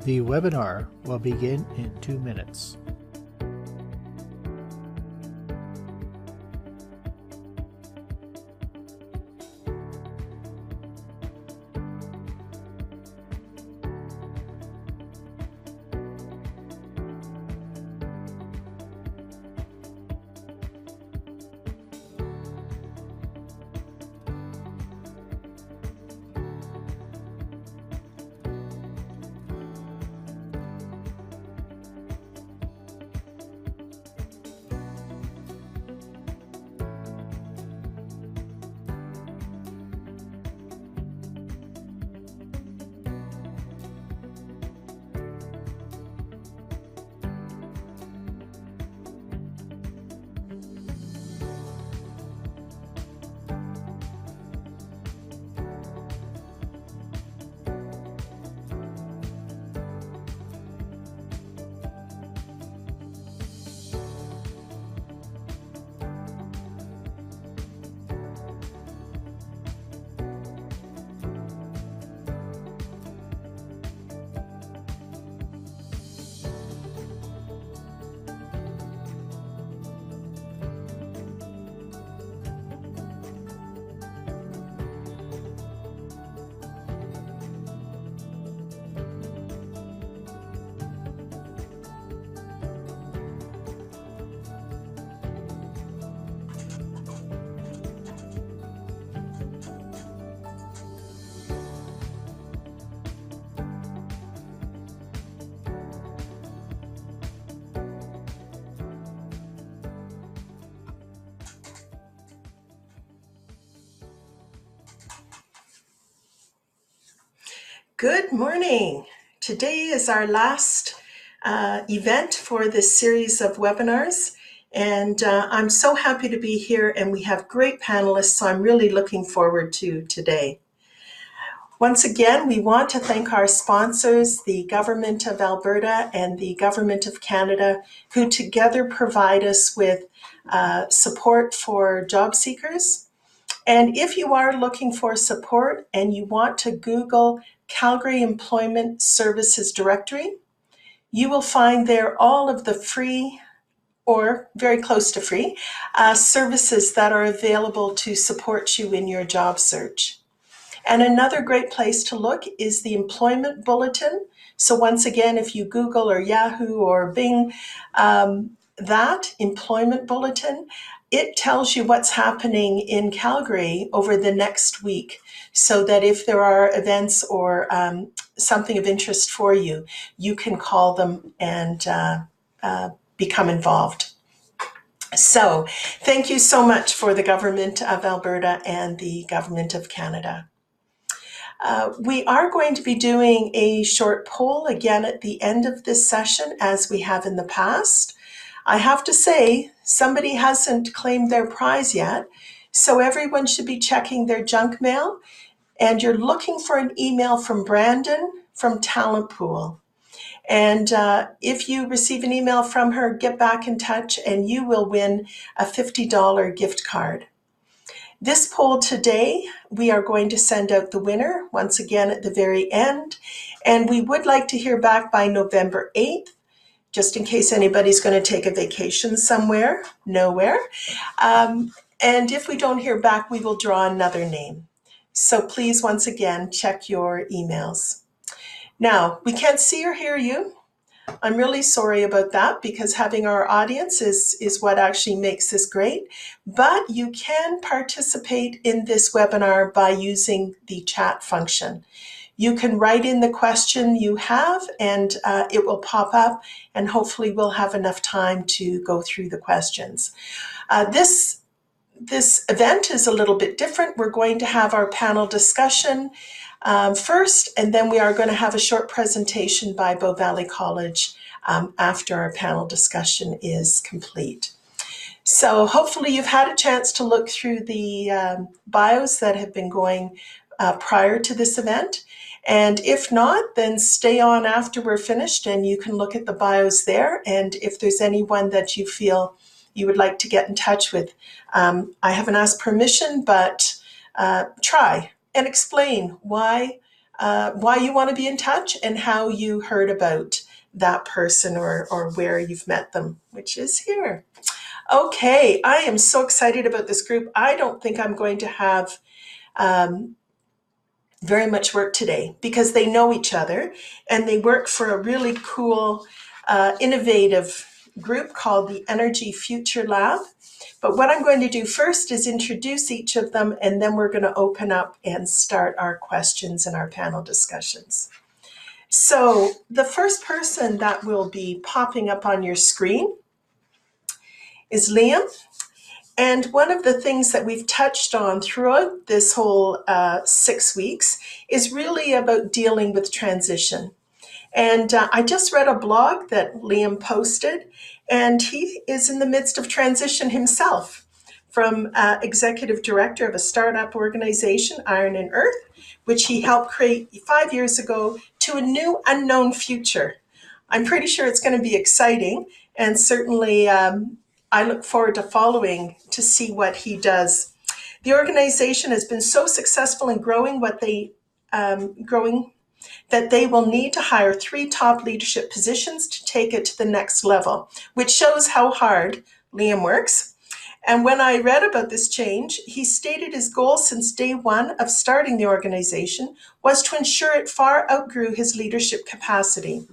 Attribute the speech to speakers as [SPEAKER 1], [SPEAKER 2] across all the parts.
[SPEAKER 1] The webinar will begin in 2 minutes.
[SPEAKER 2] Good morning. Today is our last event for this series of webinars, and I'm so happy to be here, and we have great panelists, so I'm really looking forward to today. Once again, we want to thank our sponsors, the Government of Alberta and the Government of Canada, who together provide us with support for job seekers. And if you are looking for support and you want to Google Calgary Employment Services Directory, you will find there all of the free or very close to free services that are available to support you in your job search. And another great place to look is the Employment Bulletin. So once again, if you Google or Yahoo or Bing that Employment Bulletin, it tells you what's happening in Calgary over the next week, so that if there are events or something of interest for you, you can call them and become involved. So thank you so much for the Government of Alberta and the Government of Canada. We are going to be doing a short poll again at the end of this session, as we have in the past. I have to say, somebody hasn't claimed their prize yet, so everyone should be checking their junk mail, and you're looking for an email from Brandon from Talent Pool. And if you receive an email from her, get back in touch and you will win a $50 gift card. This poll today, we are going to send out the winner once again at the very end, and we would like to hear back by November 8th. Just in case anybody's going to take a vacation somewhere, nowhere. And if we don't hear back, we will draw another name. So please, once again, check your emails. Now, we can't see or hear you. I'm really sorry about that, because having our audience is what actually makes this great. But you can participate in this webinar by using the chat function. You can write in the question you have, and it will pop up, and hopefully we'll have enough time to go through the questions. This event is a little bit different. We're going to have our panel discussion first, and then we are going to have a short presentation by Bow Valley College after our panel discussion is complete. So hopefully you've had a chance to look through the bios that have been going prior to this event. And if not, then stay on after we're finished and you can look at the bios there. And if there's anyone that you feel you would like to get in touch with, I haven't asked permission, but try and explain why why you want to be in touch and how you heard about that person or where you've met them, which is here. Okay, I am so excited about this group. I don't think I'm going to have very much work today because they know each other and they work for a really cool, innovative group called the Energy Future Lab. But what I'm going to do first is introduce each of them, and then we're going to open up and start our questions and our panel discussions. So the first person that will be popping up on your screen is Liam. And one of the things that we've touched on throughout this whole 6 weeks is really about dealing with transition. And I just read a blog that Liam posted, and he is in the midst of transition himself from executive director of a startup organization, Iron and Earth, which he helped create 5 years ago, to a new unknown future. I'm pretty sure it's going to be exciting, and certainly I look forward to following to see what he does. The organization has been so successful in growing that they will need to hire 3 top leadership positions to take it to the next level, which shows how hard Liam works. And when I read about this change, he stated his goal since day one of starting the organization was to ensure it far outgrew his leadership capacity.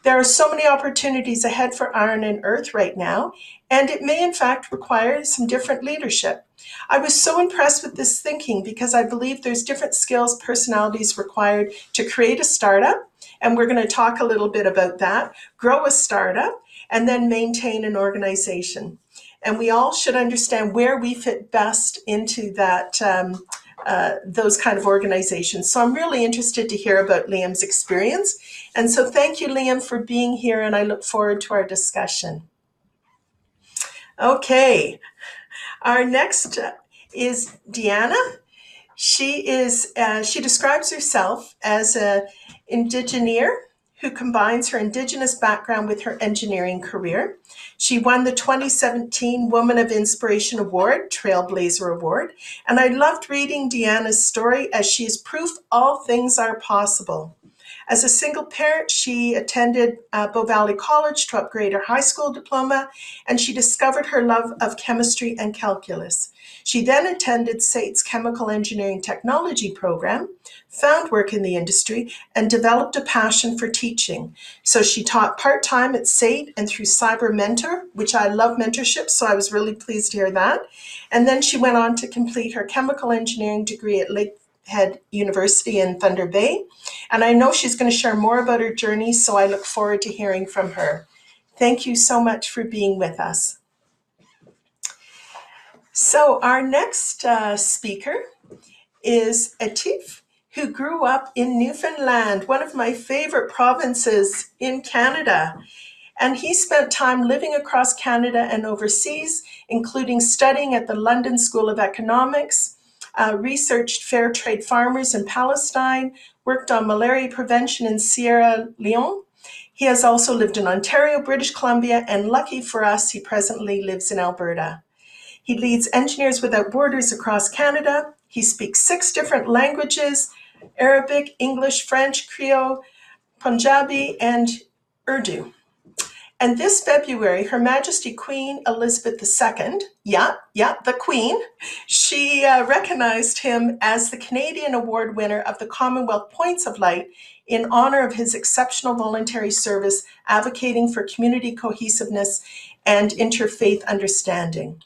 [SPEAKER 2] There are so many opportunities ahead for Iron and Earth right now, and it may in fact require some different leadership. I was so impressed with this thinking because I believe there's different skills, personalities required to create a startup, and we're going to talk a little bit about that, grow a startup, and then maintain an organization. And we all should understand where we fit best into that those kind of organizations. So I'm really interested to hear about Liam's experience. And so thank you, Liam, for being here, and I look forward to our discussion. Okay, our next is Deanna. She describes herself as an Indigeneer who combines her Indigenous background with her engineering career. She won the 2017 Woman of Inspiration Award, Trailblazer Award, and I loved reading Deanna's story as she is proof all things are possible. As a single parent, she attended Bow Valley College to upgrade her high school diploma, and she discovered her love of chemistry and calculus. She then attended SAIT's Chemical Engineering Technology program, found work in the industry, and developed a passion for teaching. So she taught part-time at SAIT and through Cyber Mentor, which I love mentorship, so I was really pleased to hear that. And then she went on to complete her chemical engineering degree at Lakehead University in Thunder Bay. And I know she's going to share more about her journey, so I look forward to hearing from her. Thank you so much for being with us. So our next speaker is Atif, who grew up in Newfoundland, one of my favorite provinces in Canada. And he spent time living across Canada and overseas, including studying at the London School of Economics, researched fair trade farmers in Palestine, worked on malaria prevention in Sierra Leone. He has also lived in Ontario, British Columbia, and lucky for us, he presently lives in Alberta. He leads Engineers Without Borders across Canada. He speaks 6 different languages: Arabic, English, French, Creole, Punjabi, and Urdu. And this February, Her Majesty Queen Elizabeth II, the Queen, she recognized him as the Canadian Award winner of the Commonwealth Points of Light in honor of his exceptional voluntary service advocating for community cohesiveness and interfaith understanding.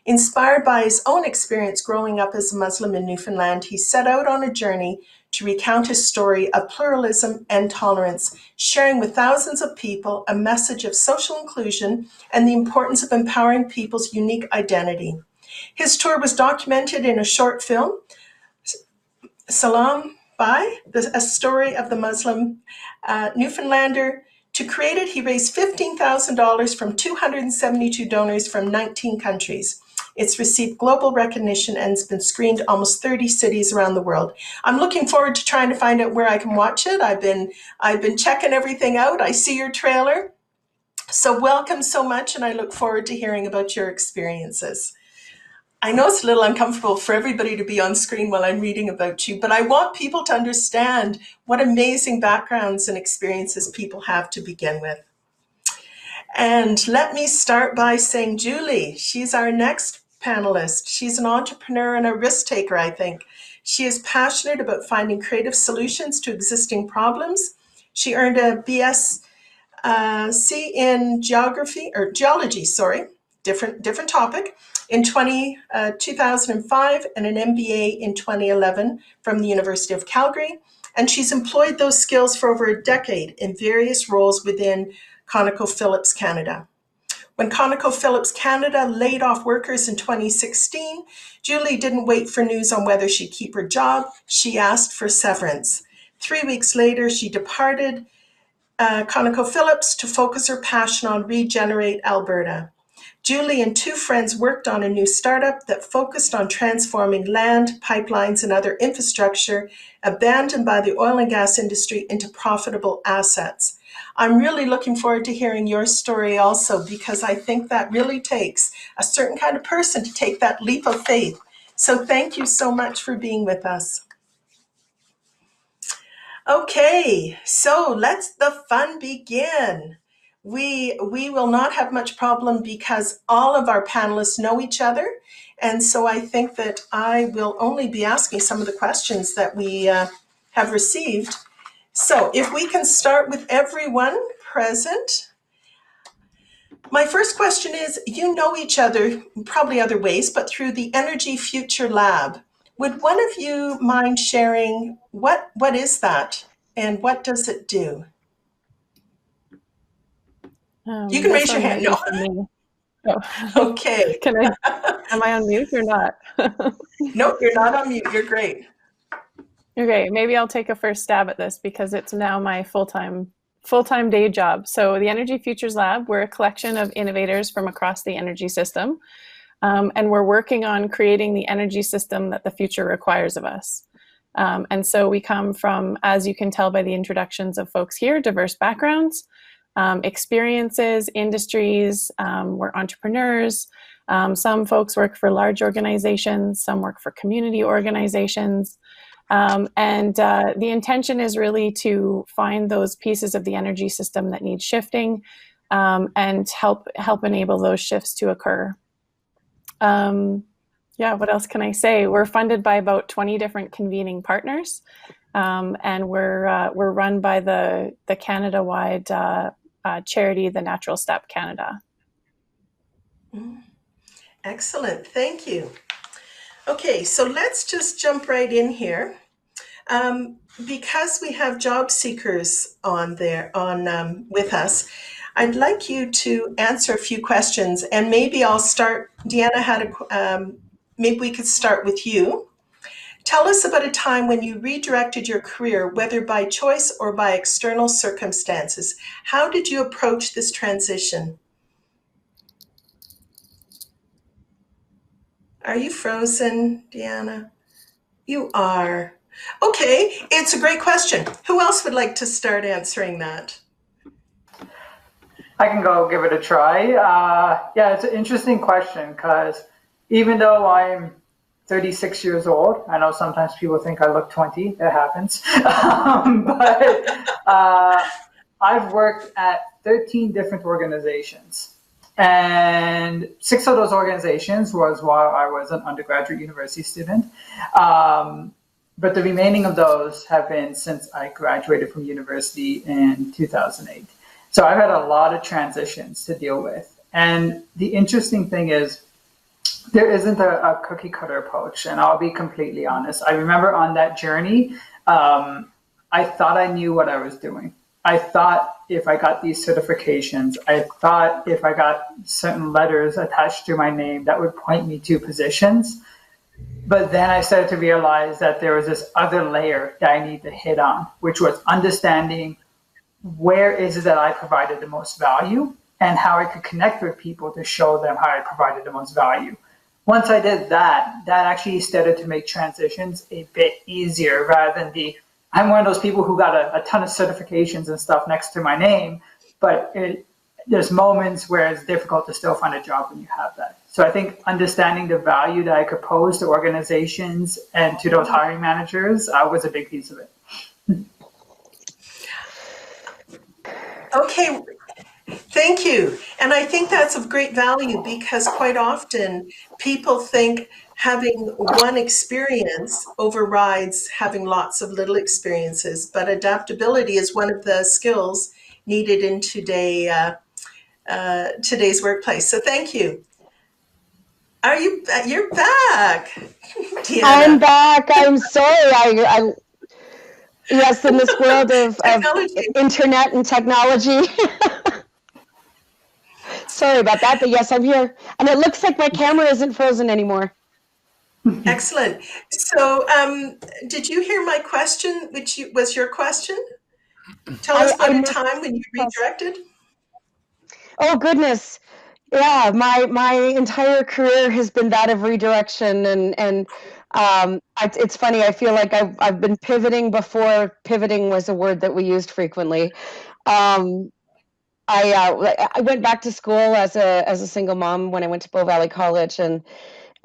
[SPEAKER 2] Inspired by his own experience growing up as a Muslim in Newfoundland, he set out on a journey to recount his story of pluralism and tolerance, sharing with thousands of people a message of social inclusion and the importance of empowering people's unique identity. His tour was documented in a short film, Salam By, a story of the Muslim Newfoundlander. To create it, he raised $15,000 from 272 donors from 19 countries. It's received global recognition and has been screened almost 30 cities around the world. I'm looking forward to trying to find out where I can watch it. I've been checking everything out. I see your trailer. So welcome so much, and I look forward to hearing about your experiences. I know it's a little uncomfortable for everybody to be on screen while I'm reading about you, but I want people to understand what amazing backgrounds and experiences people have to begin with. And let me start by saying Julie, she's our next panelist. She's an entrepreneur and a risk taker, I think. She is passionate about finding creative solutions to existing problems. She earned a BS in geology, different topic, in 2005, and an MBA in 2011 from the University of Calgary. And she's employed those skills for over a decade in various roles within ConocoPhillips Canada. When ConocoPhillips Canada laid off workers in 2016, Julie didn't wait for news on whether she'd keep her job. She asked for severance. 3 weeks later, she departed ConocoPhillips to focus her passion on Regenerate Alberta. Julie and two friends worked on a new startup that focused on transforming land, pipelines, and other infrastructure abandoned by the oil and gas industry into profitable assets. I'm really looking forward to hearing your story also, because I think that really takes a certain kind of person to take that leap of faith. So thank you so much for being with us. Okay, so let's the fun begin. We will not have much problem because all of our panelists know each other. And so I think that I will only be asking some of the questions that we have received. So if we can start with everyone present. My first question is, you know each other, probably other ways, but through the Energy Future Lab. Would one of you mind sharing what is that and what does it do? You can raise your hand. No.
[SPEAKER 3] Oh.
[SPEAKER 2] Okay.
[SPEAKER 3] Am I on mute or not?
[SPEAKER 2] Nope, you're not on mute. You're great.
[SPEAKER 3] Okay, maybe I'll take a first stab at this because it's now my full-time day job. So the Energy Futures Lab, we're a collection of innovators from across the energy system. And we're working on creating the energy system that the future requires of us. And so we come from, as you can tell by the introductions of folks here, diverse backgrounds, experiences, industries, we're entrepreneurs. Some folks work for large organizations, some work for community organizations. And the intention is really to find those pieces of the energy system that need shifting and help enable those shifts to occur. What else can I say? We're funded by about 20 different convening partners, and we're run by the Canada-wide charity, the Natural Step Canada.
[SPEAKER 2] Excellent, thank you. Okay, so let's just jump right in here. Because we have job seekers on with us, I'd like you to answer a few questions, and maybe I'll start. Deanna maybe we could start with you. Tell us about a time when you redirected your career, whether by choice or by external circumstances. How did you approach this transition? Are you frozen, Deanna? You are. Okay, it's a great question. Who else would like to start answering that?
[SPEAKER 4] I can go give it a try. It's an interesting question because even though I'm 36 years old, I know sometimes people think I look 20, that happens. But I've worked at 13 different organizations. And 6 of those organizations was while I was an undergraduate university student. But the remaining of those have been since I graduated from university in 2008. So I've had a lot of transitions to deal with. And the interesting thing is, there isn't a cookie cutter approach. And I'll be completely honest. I remember on that journey, I thought I knew what I was doing. I thought if I got these certifications, I thought if I got certain letters attached to my name, that would point me to positions. But then I started to realize that there was this other layer that I need to hit on, which was understanding where is it that I provided the most value and how I could connect with people to show them how I provided the most value. Once I did that, that actually started to make transitions a bit easier rather than I'm one of those people who got a ton of certifications and stuff next to my name, but there's moments where it's difficult to still find a job when you have that. So I think understanding the value that I could pose to organizations and to those hiring managers was a big piece of it.
[SPEAKER 2] Okay, thank you. And I think that's of great value because quite often people think having one experience overrides having lots of little experiences, but adaptability is one of the skills needed in today's workplace. So thank you. You're back, Deanna.
[SPEAKER 5] I'm back. I'm sorry. Yes, in this world of internet and technology. Sorry about that, but yes, I'm here. And it looks like my camera isn't frozen anymore.
[SPEAKER 2] Excellent. So did you hear my question, which was your question? Tell us about a time when you redirected.
[SPEAKER 5] Oh, goodness. Yeah, my entire career has been that of redirection, and it's funny. I feel like I've been pivoting before pivoting was a word that we used frequently. I went back to school as a single mom when I went to Bow Valley College, and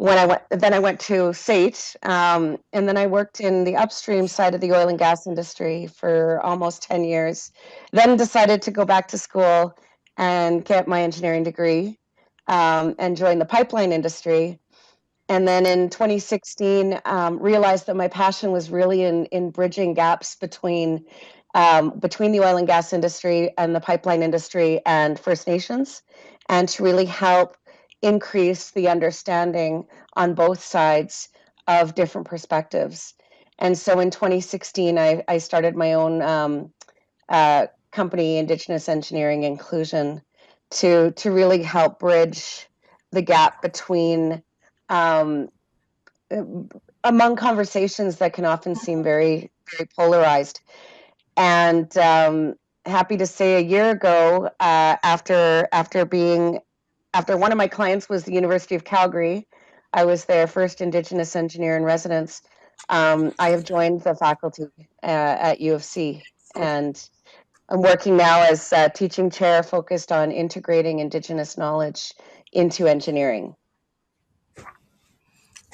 [SPEAKER 5] I went to SAIT, and then I worked in the upstream side of the oil and gas industry for almost 10 years. Then decided to go back to school and get my engineering degree, and join the pipeline industry. And then in 2016, realized that my passion was really in bridging gaps between the oil and gas industry and the pipeline industry and First Nations, and to really help increase the understanding on both sides of different perspectives. And so in 2016, I started my own company, Indigenous Engineering Inclusion, to really help bridge the gap between among conversations that can often seem very, very polarized. And happy to say, a year ago, after one of my clients was the University of Calgary, I was their first Indigenous engineer in residence. I have joined the faculty at U of C, and I'm working now as teaching chair focused on integrating Indigenous knowledge into engineering.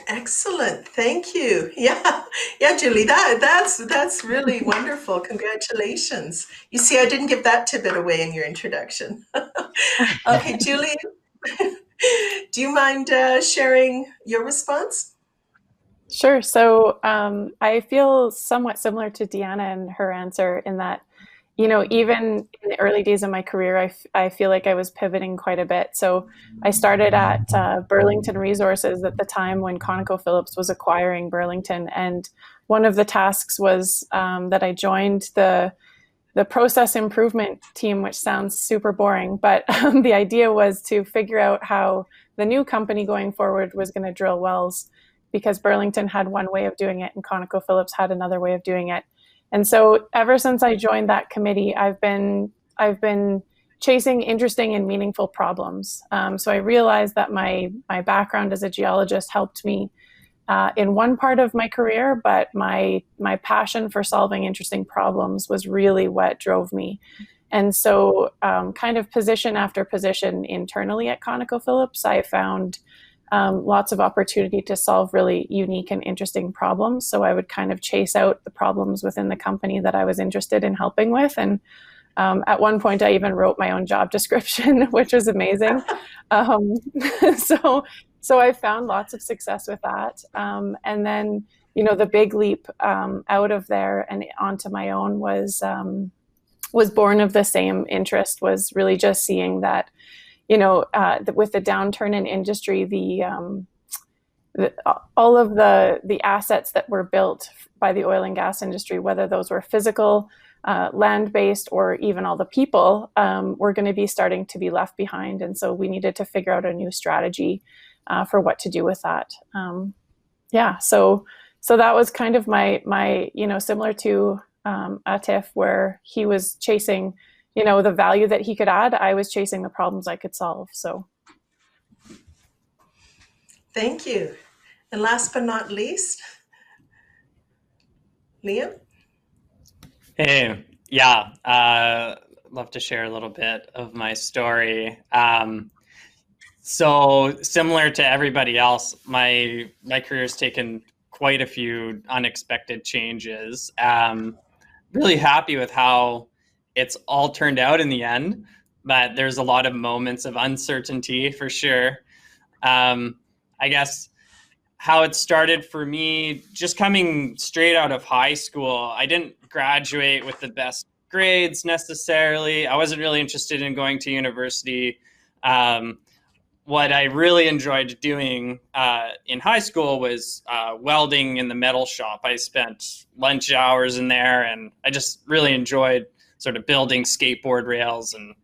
[SPEAKER 2] Excellent, thank you. Yeah, Julie, that's really wonderful. Congratulations. You see, I didn't give that tidbit away in your introduction. Okay, Julie, do you mind sharing your response?
[SPEAKER 3] Sure. So I feel somewhat similar to Deanna and her answer in that, even in the early days of my career, I feel like I was pivoting quite a bit. So I started at Burlington Resources at the time when ConocoPhillips was acquiring Burlington. And one of the tasks was that I joined the process improvement team, which sounds super boring, but the idea was to figure out how the new company going forward was going to drill wells, because Burlington had one way of doing it and ConocoPhillips had another way of doing it. And so ever since I joined that committee, I've been chasing interesting and meaningful problems. So I realized that my background as a geologist helped me in one part of my career, but my passion for solving interesting problems was really what drove me. And so kind of position after position internally at ConocoPhillips, I found lots of opportunity to solve really unique and interesting problems. So I would kind of chase out the problems within the company that I was interested in helping with. And at one point, I even wrote my own job description, which was amazing. So I found lots of success with that. And then, the big leap out of there and onto my own was born of the same interest, was really just seeing that, with the downturn in industry, all of the assets that were built by the oil and gas industry, whether those were physical, land-based, or even all the people, were going to be starting to be left behind. And so we needed to figure out a new strategy for what to do with that. So that was kind of my similar to Atif, where he was chasing the value that he could add. I was chasing the problems I could solve. So
[SPEAKER 2] thank you. And last but not least, Liam?
[SPEAKER 6] Hey, yeah, love to share a little bit of my story. So similar to everybody else, my career has taken quite a few unexpected changes. Really happy with how it's all turned out in the end, but there's a lot of moments of uncertainty for sure. I guess how it started for me, just coming straight out of high school, I didn't graduate with the best grades necessarily. I wasn't really interested in going to university. What I really enjoyed doing in high school was welding in the metal shop. I spent lunch hours in there, and I just really enjoyed sort of building skateboard rails and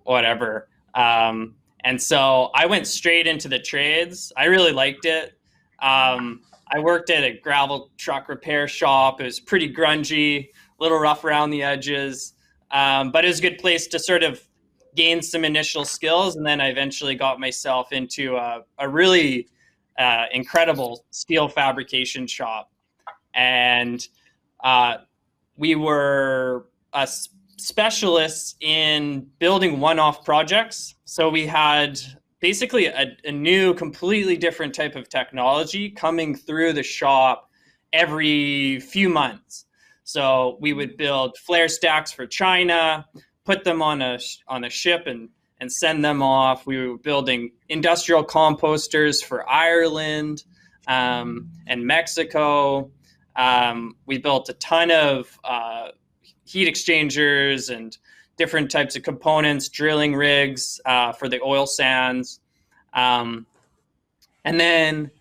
[SPEAKER 6] whatever. And so I went straight into the trades. I really liked it. I worked at a gravel truck repair shop. It was pretty grungy, a little rough around the edges, but it was a good place to sort of gain some initial skills. And then I eventually got myself into a really incredible steel fabrication shop. And we were specialists in building one-off projects. So we had basically a new, completely different type of technology coming through the shop every few months. So we would build flare stacks for China, put them on a ship and send them off. We were building industrial composters for Ireland and Mexico. We built a ton of heat exchangers and different types of components, drilling rigs for the oil sands. And then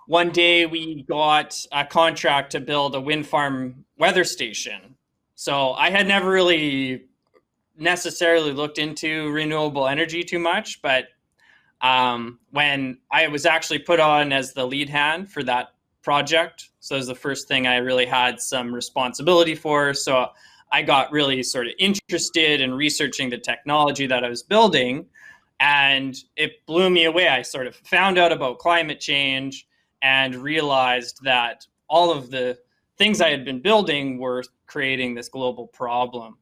[SPEAKER 6] one day we got a contract to build a wind farm weather station. So I had never really necessarily looked into renewable energy too much, but when I was actually put on as the lead hand for that project, so it was the first thing I really had some responsibility for. So I got really sort of interested in researching the technology that I was building, and it blew me away. I sort of found out about climate change and realized that all of the things I had been building were creating this global problem.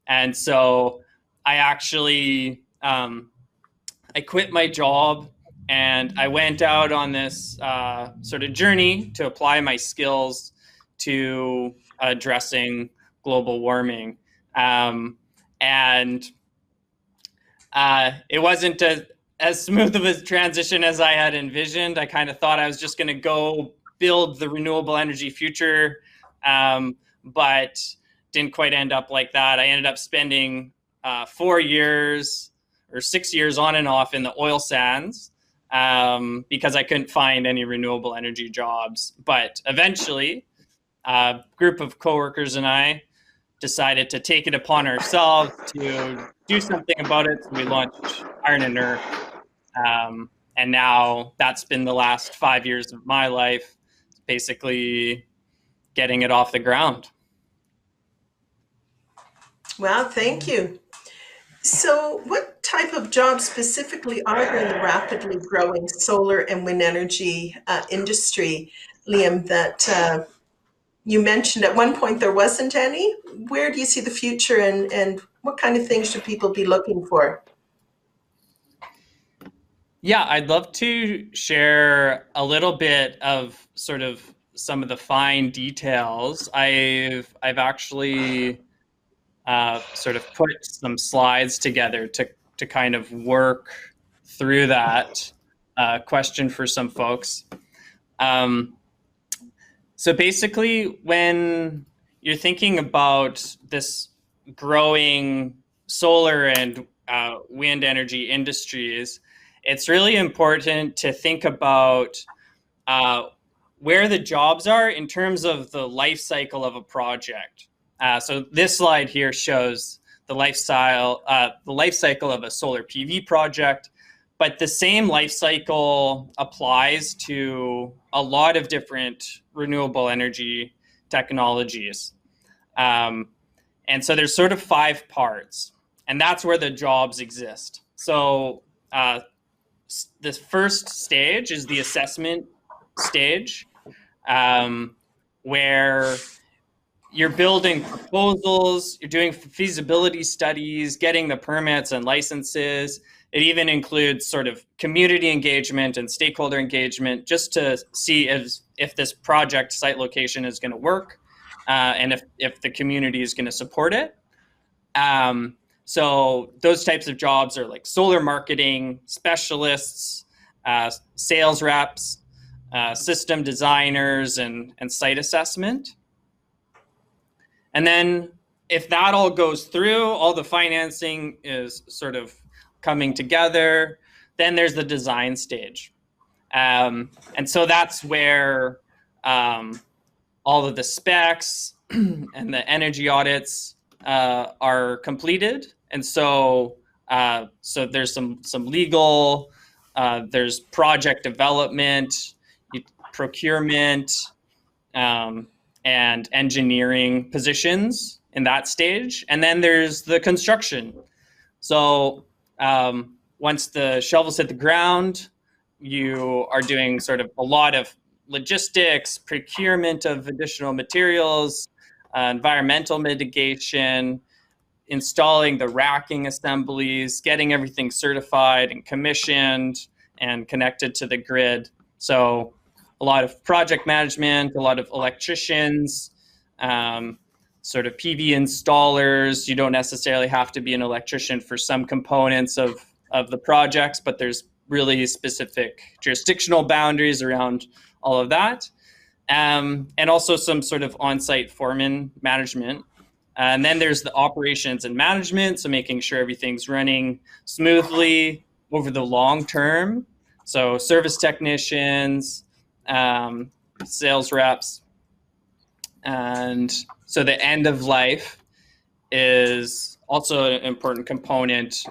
[SPEAKER 6] And so I actually, I quit my job and I went out on this sort of journey to apply my skills to addressing global warming. And it wasn't as smooth of a transition as I had envisioned. I kind of thought I was just going to go build the renewable energy future, but didn't quite end up like that. I ended up spending 4 years or 6 years on and off in the oil sands because I couldn't find any renewable energy jobs. But eventually, a group of coworkers and I decided to take it upon ourselves to do something about it. So we launched Iron and Earth. And now that's been the last 5 years of my life, basically getting it off the ground.
[SPEAKER 2] Wow, thank you. So what type of jobs specifically are there in the rapidly growing solar and wind energy industry, Liam, that you mentioned at one point there wasn't any? Where do you see the future, and what kind of things should people be looking for?
[SPEAKER 6] Yeah, I'd love to share a little bit of sort of some of the fine details. I've actually sort of put some slides together to kind of work through that question for some folks. So basically, when you're thinking about this growing solar and wind energy industries, it's really important to think about where the jobs are in terms of the life cycle of a project. So this slide here shows the life cycle of a solar PV project, but the same life cycle applies to a lot of different renewable energy technologies. And so there's sort of 5 parts, and that's where the jobs exist. So the first stage is the assessment stage, where you're building proposals, you're doing feasibility studies, getting the permits and licenses, It even includes sort of community engagement and stakeholder engagement, just to see if this project site location is going to work, and if the community is going to support it. So those types of jobs are like solar marketing specialists, sales reps, system designers, and site assessment. And then if that all goes through, all the financing is sort of coming together, then there's the design stage. And so that's where all of the specs and the energy audits are completed. And so there's some legal, there's project development, procurement, and engineering positions in that stage. And then there's the construction. So once the shovels hit the ground, you are doing sort of a lot of logistics, procurement of additional materials, environmental mitigation, installing the racking assemblies, getting everything certified and commissioned and connected to the grid. So a lot of project management, a lot of electricians, sort of PV installers. You don't necessarily have to be an electrician for some components of the projects, but there's really specific jurisdictional boundaries around all of that. And also some sort of on-site foreman management. And then there's the operations and management, so making sure everything's running smoothly over the long term. So service technicians, sales reps. And so the end of life is also an important component.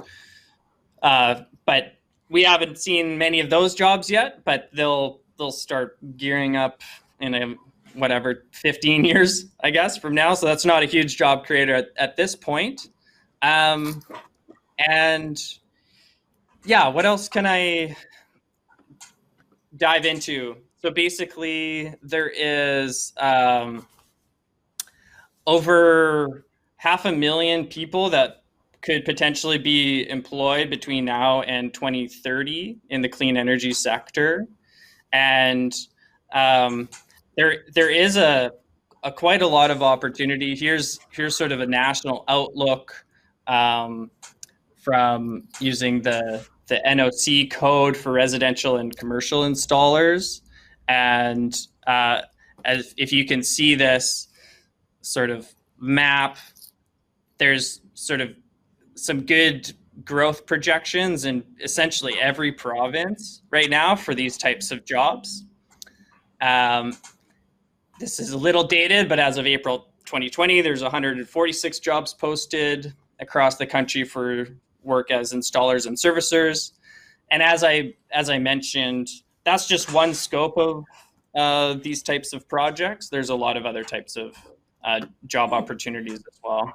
[SPEAKER 6] But we haven't seen many of those jobs yet, but they'll start gearing up in 15 years, I guess, from now. So that's not a huge job creator at this point. And yeah, what else can I dive into? So basically, there is over 500,000 people that could potentially be employed between now and 2030 in the clean energy sector. And there is a quite a lot of opportunity. Here's sort of a national outlook from using the NOC code for residential and commercial installers. And if you can see this sort of map, there's sort of some good growth projections in essentially every province right now for these types of jobs. This is a little dated, but as of April 2020, there's 146 jobs posted across the country for work as installers and servicers. And as I mentioned, that's just one scope of these types of projects. There's a lot of other types of job opportunities as well.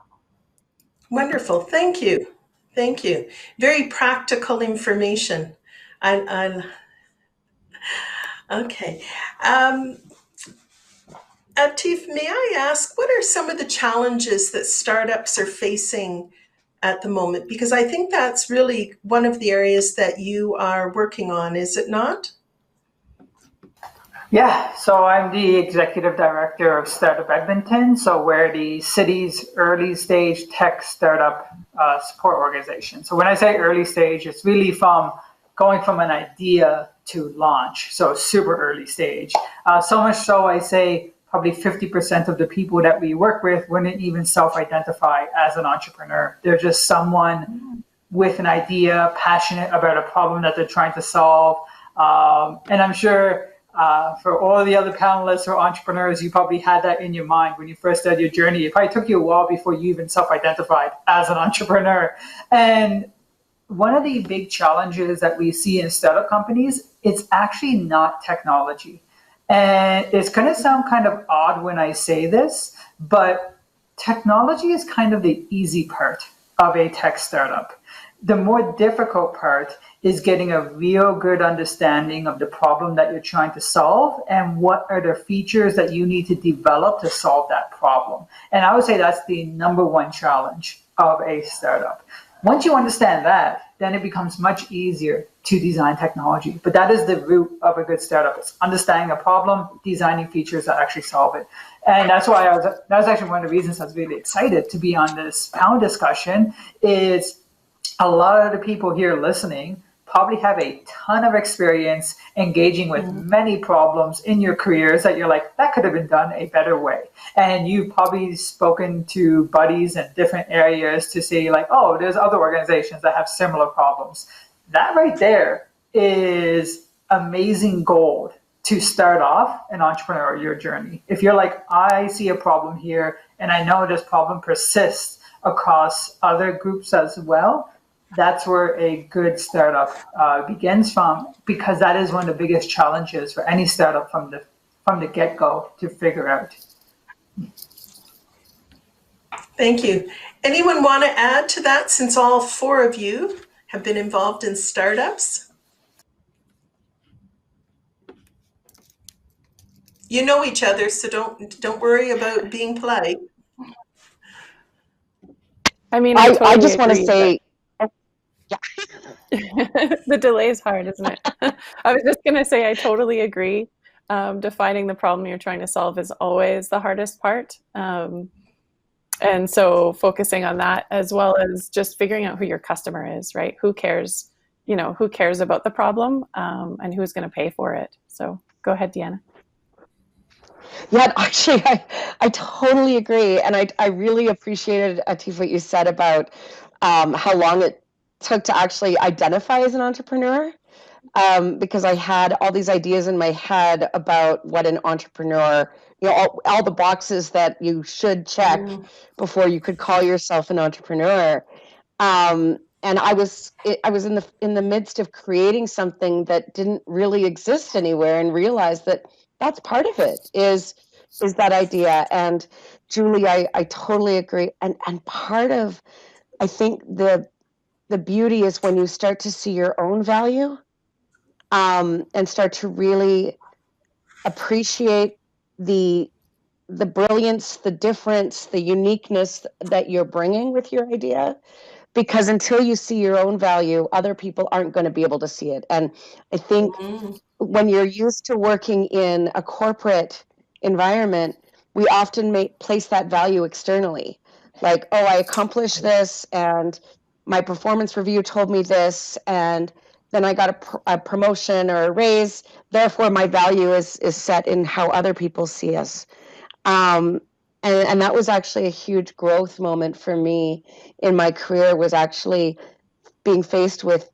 [SPEAKER 2] Wonderful. Thank you. Thank you. Very practical information. Okay. Atif, may I ask, what are some of the challenges that startups are facing at the moment? Because I think that's really one of the areas that you are working on, is it not?
[SPEAKER 4] Yeah, so I'm the executive director of Startup Edmonton. So we're the city's early stage tech startup support organization. So when I say early stage, it's really from going from an idea to launch. So super early stage. So much so I say probably 50% of the people that we work with wouldn't even self-identify as an entrepreneur. They're just someone with an idea, passionate about a problem that they're trying to solve. And I'm sure for all the other panelists or entrepreneurs, you probably had that in your mind when you first started your journey. It probably took you a while before you even self-identified as an entrepreneur. And one of the big challenges that we see in startup companies, it's actually not technology. And it's going to sound kind of odd when I say this, but technology is kind of the easy part of a tech startup. The more difficult part is getting a real good understanding of the problem that you're trying to solve and what are the features that you need to develop to solve that problem. And I would say that's the number one challenge of a startup. Once you understand that, then it becomes much easier to design technology. But that is the root of a good startup. It's understanding a problem, designing features that actually solve it. And that's why that was actually one of the reasons I was really excited to be on this panel discussion. Is a lot of the people here listening probably have a ton of experience engaging with many problems in your careers that you're like, that could have been done a better way. And you've probably spoken to buddies in different areas to say like, oh, there's other organizations that have similar problems. That right there is amazing gold to start off an entrepreneurial journey. If you're like, I see a problem here and I know this problem persists across other groups as well, that's where a good startup begins from, because that is one of the biggest challenges for any startup from the get-go to figure out.
[SPEAKER 2] Thank you. Anyone want to add to that, since all four of you have been involved in startups? You know each other, so don't worry about being polite.
[SPEAKER 3] I mean,
[SPEAKER 5] I
[SPEAKER 3] totally
[SPEAKER 5] just want to
[SPEAKER 3] agree,
[SPEAKER 5] say,
[SPEAKER 3] the delay is hard, isn't it? I was just going to say, I totally agree. Defining the problem you're trying to solve is always the hardest part. And so focusing on that, as well as just figuring out who your customer is, right? Who cares, who cares about the problem, and who's going to pay for it. So go ahead, Deanna.
[SPEAKER 5] yeah, actually, I totally agree. And I really appreciated, Atif, what you said about how long it took to actually identify as an entrepreneur, because I had all these ideas in my head about what an entrepreneur, all the boxes that you should check before you could call yourself an entrepreneur. And I was in the midst of creating something that didn't really exist anywhere, and realized that that's part of it is that idea. And Julie, I totally agree. And part of, I think the beauty is when you start to see your own value, and start to really appreciate the brilliance, the difference, the uniqueness that you're bringing with your idea. Because until you see your own value, other people aren't going to be able to see it. And I think when you're used to working in a corporate environment, we often place that value externally. Like, oh, I accomplished this, and my performance review told me this, and then I got a promotion or a raise. Therefore, my value is set in how other people see us. And that was actually a huge growth moment for me in my career, was actually being faced with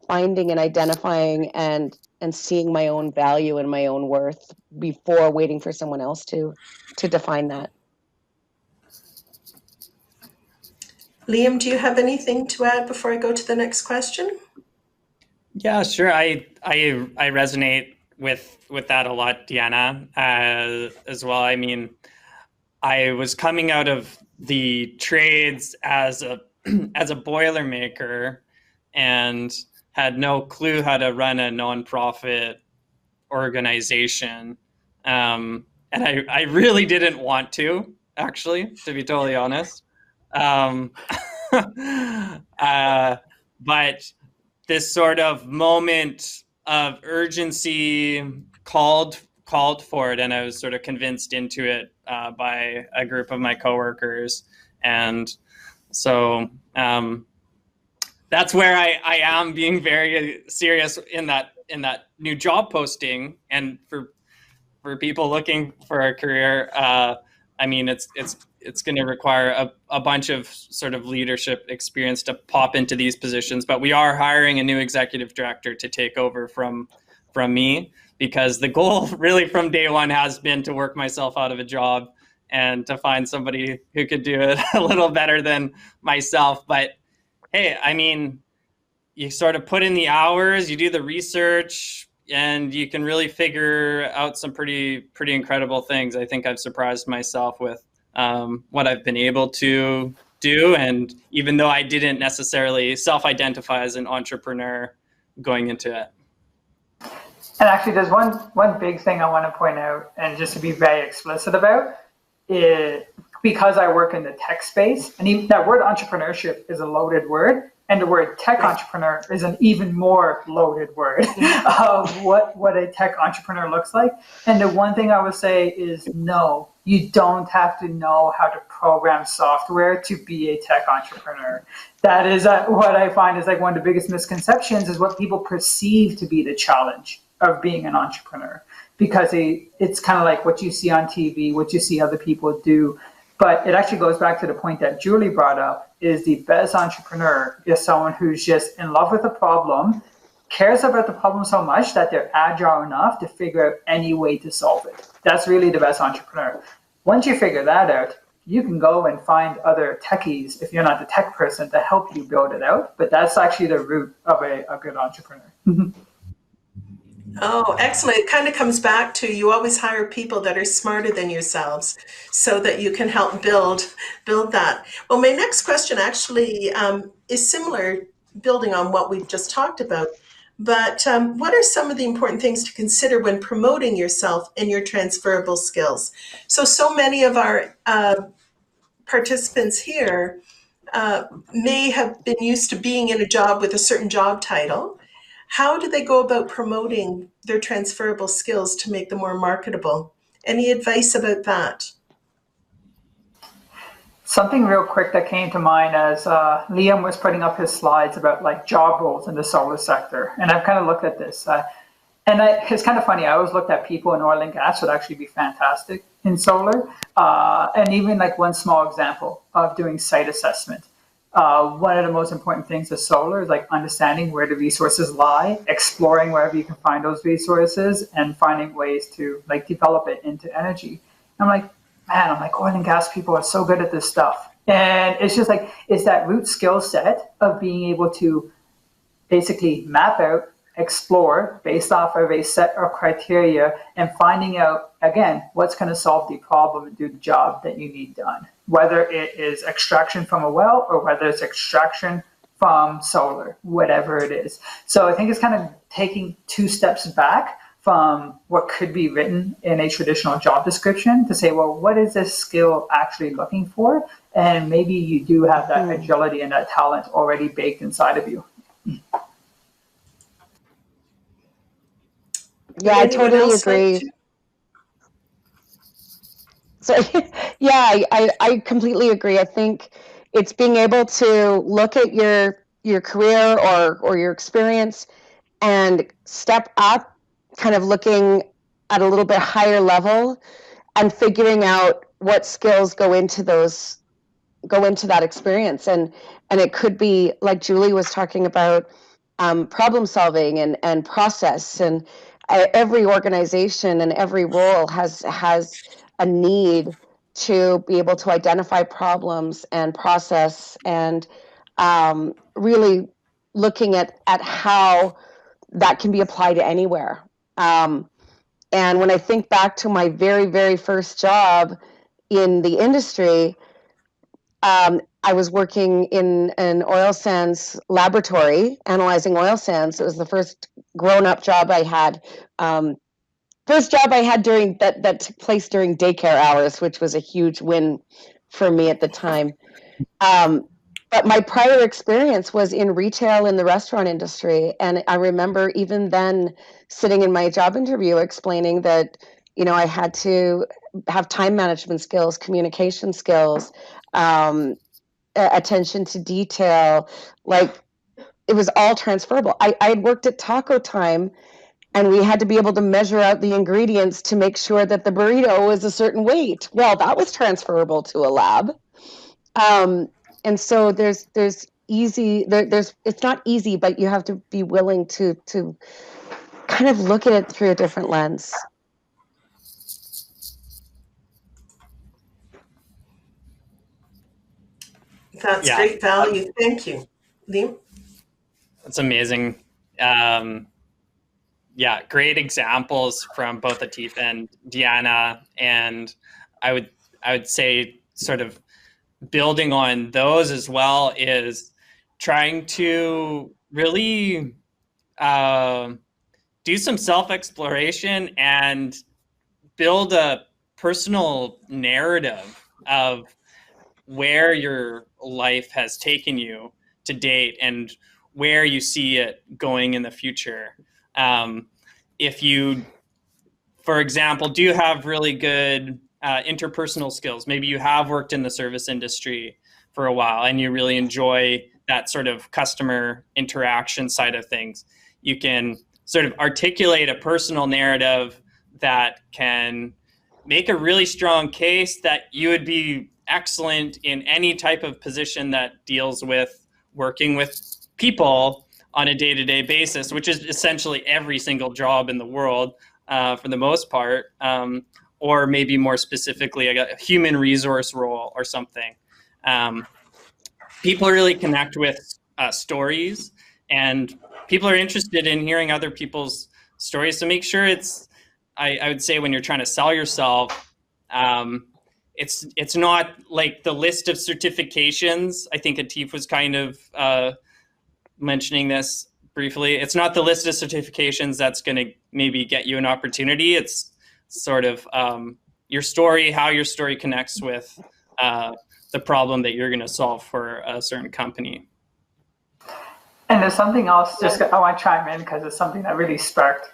[SPEAKER 5] finding and identifying and seeing my own value and my own worth before waiting for someone else to define that.
[SPEAKER 2] Liam, do you have anything to add before I go to the next question?
[SPEAKER 6] Yeah, sure. I resonate with that a lot, Deanna, as well. I mean, I was coming out of the trades as a Boilermaker, and had no clue how to run a nonprofit organization, and I really didn't want to, actually, to be totally honest. But this sort of moment of urgency called for it, and I was sort of convinced into it by a group of my coworkers, and so that's where I am being very serious in that new job posting. And for people looking for a career, I mean, it's going to require a bunch of sort of leadership experience to pop into these positions. But we are hiring a new executive director to take over from me, because the goal really from day one has been to work myself out of a job and to find somebody who could do it a little better than myself. But hey, I mean, you sort of put in the hours, you do the research, and you can really figure out some pretty incredible things. I think I've surprised myself with what I've been able to do. And even though I didn't necessarily self-identify as an entrepreneur going into it.
[SPEAKER 4] And actually, there's one big thing I want to point out, and just to be very explicit about, is because I work in the tech space, and even that word entrepreneurship is a loaded word. And the word tech entrepreneur is an even more loaded word of what a tech entrepreneur looks like. And the one thing I would say is no, you don't have to know how to program software to be a tech entrepreneur. That is what I find is like one of the biggest misconceptions is what people perceive to be the challenge of being an entrepreneur. Because it's kind of like what you see on TV, what you see other people do. But it actually goes back to the point that Julie brought up, is the best entrepreneur is someone who's just in love with the problem, cares about the problem so much that they're agile enough to figure out any way to solve it. That's really the best entrepreneur. Once you figure that out, you can go and find other techies, if you're not the tech person, to help you build it out. But that's actually the root of a good entrepreneur.
[SPEAKER 2] Oh, excellent. It kind of comes back to you always hire people that are smarter than yourselves so that you can help build that. Well, my next question actually is similar, building on what we've just talked about. But what are some of the important things to consider when promoting yourself and your transferable skills? So many of our participants here may have been used to being in a job with a certain job title. How do they go about promoting their transferable skills to make them more marketable? Any advice about that?
[SPEAKER 4] Something real quick that came to mind as Liam was putting up his slides about like job roles in the solar sector. And I've kind of looked at this. It's kind of funny. I always looked at people in oil and gas would actually be fantastic in solar. And even like one small example of doing site assessment. One of the most important things of solar is like understanding where the resources lie, exploring wherever you can find those resources, and finding ways to like develop it into energy. I'm like, man, oil and gas people are so good at this stuff. And it's just like, it's that root skill set of being able to basically map out, explore based off of a set of criteria and finding out, again, what's going to solve the problem and do the job that you need done. Whether it is extraction from a well or whether it's extraction from solar, whatever it is. So I think it's kind of taking two steps back from what could be written in a traditional job description to say, well, what is this skill actually looking for? And maybe you do have that agility and that talent already baked inside of you.
[SPEAKER 5] Yeah, I totally agree. So yeah, I completely agree. I think it's being able to look at your career or your experience and step up, kind of looking at a little bit higher level and figuring out what skills go into that experience. And it could be like Julie was talking about, problem solving and process, and every organization and every role has a need to be able to identify problems and process, and really looking at how that can be applied anywhere. And when I think back to my very, very first job in the industry, I was working in an oil sands laboratory analyzing oil sands. It was the first grown-up job I had. First job I had during that took place during daycare hours, which was a huge win for me at the time. But my prior experience was in retail in the restaurant industry, and I remember even then sitting in my job interview explaining that I had to have time management skills, communication skills, attention to detail. Like, it was all transferable. I had worked at Taco Time, and we had to be able to measure out the ingredients to make sure that the burrito was a certain weight. Well, that was transferable to a lab. And so there's it's not easy, but you have to be willing to kind of look at it through a different lens.
[SPEAKER 2] That's great value. Thank you. Liam?
[SPEAKER 6] That's amazing. Great examples from both Atif and Deanna. And I would say, sort of building on those as well, is trying to really do some self-exploration and build a personal narrative of where your life has taken you to date and where you see it going in the future. If you, for example, do have really good interpersonal skills, maybe you have worked in the service industry for a while and you really enjoy that sort of customer interaction side of things, you can sort of articulate a personal narrative that can make a really strong case that you would be excellent in any type of position that deals with working with people on a day-to-day basis, which is essentially every single job in the world for the most part, or maybe more specifically a human resource role or something. People really connect with stories, and people are interested in hearing other people's stories. So make sure I would say when you're trying to sell yourself, it's not like the list of certifications. I think Atif was kind of mentioning this briefly. It's not the list of certifications that's going to maybe get you an opportunity. It's sort of your story, how your story connects with the problem that you're going to solve for a certain company.
[SPEAKER 4] And there's something else, just I want to chime in because it's something that really sparked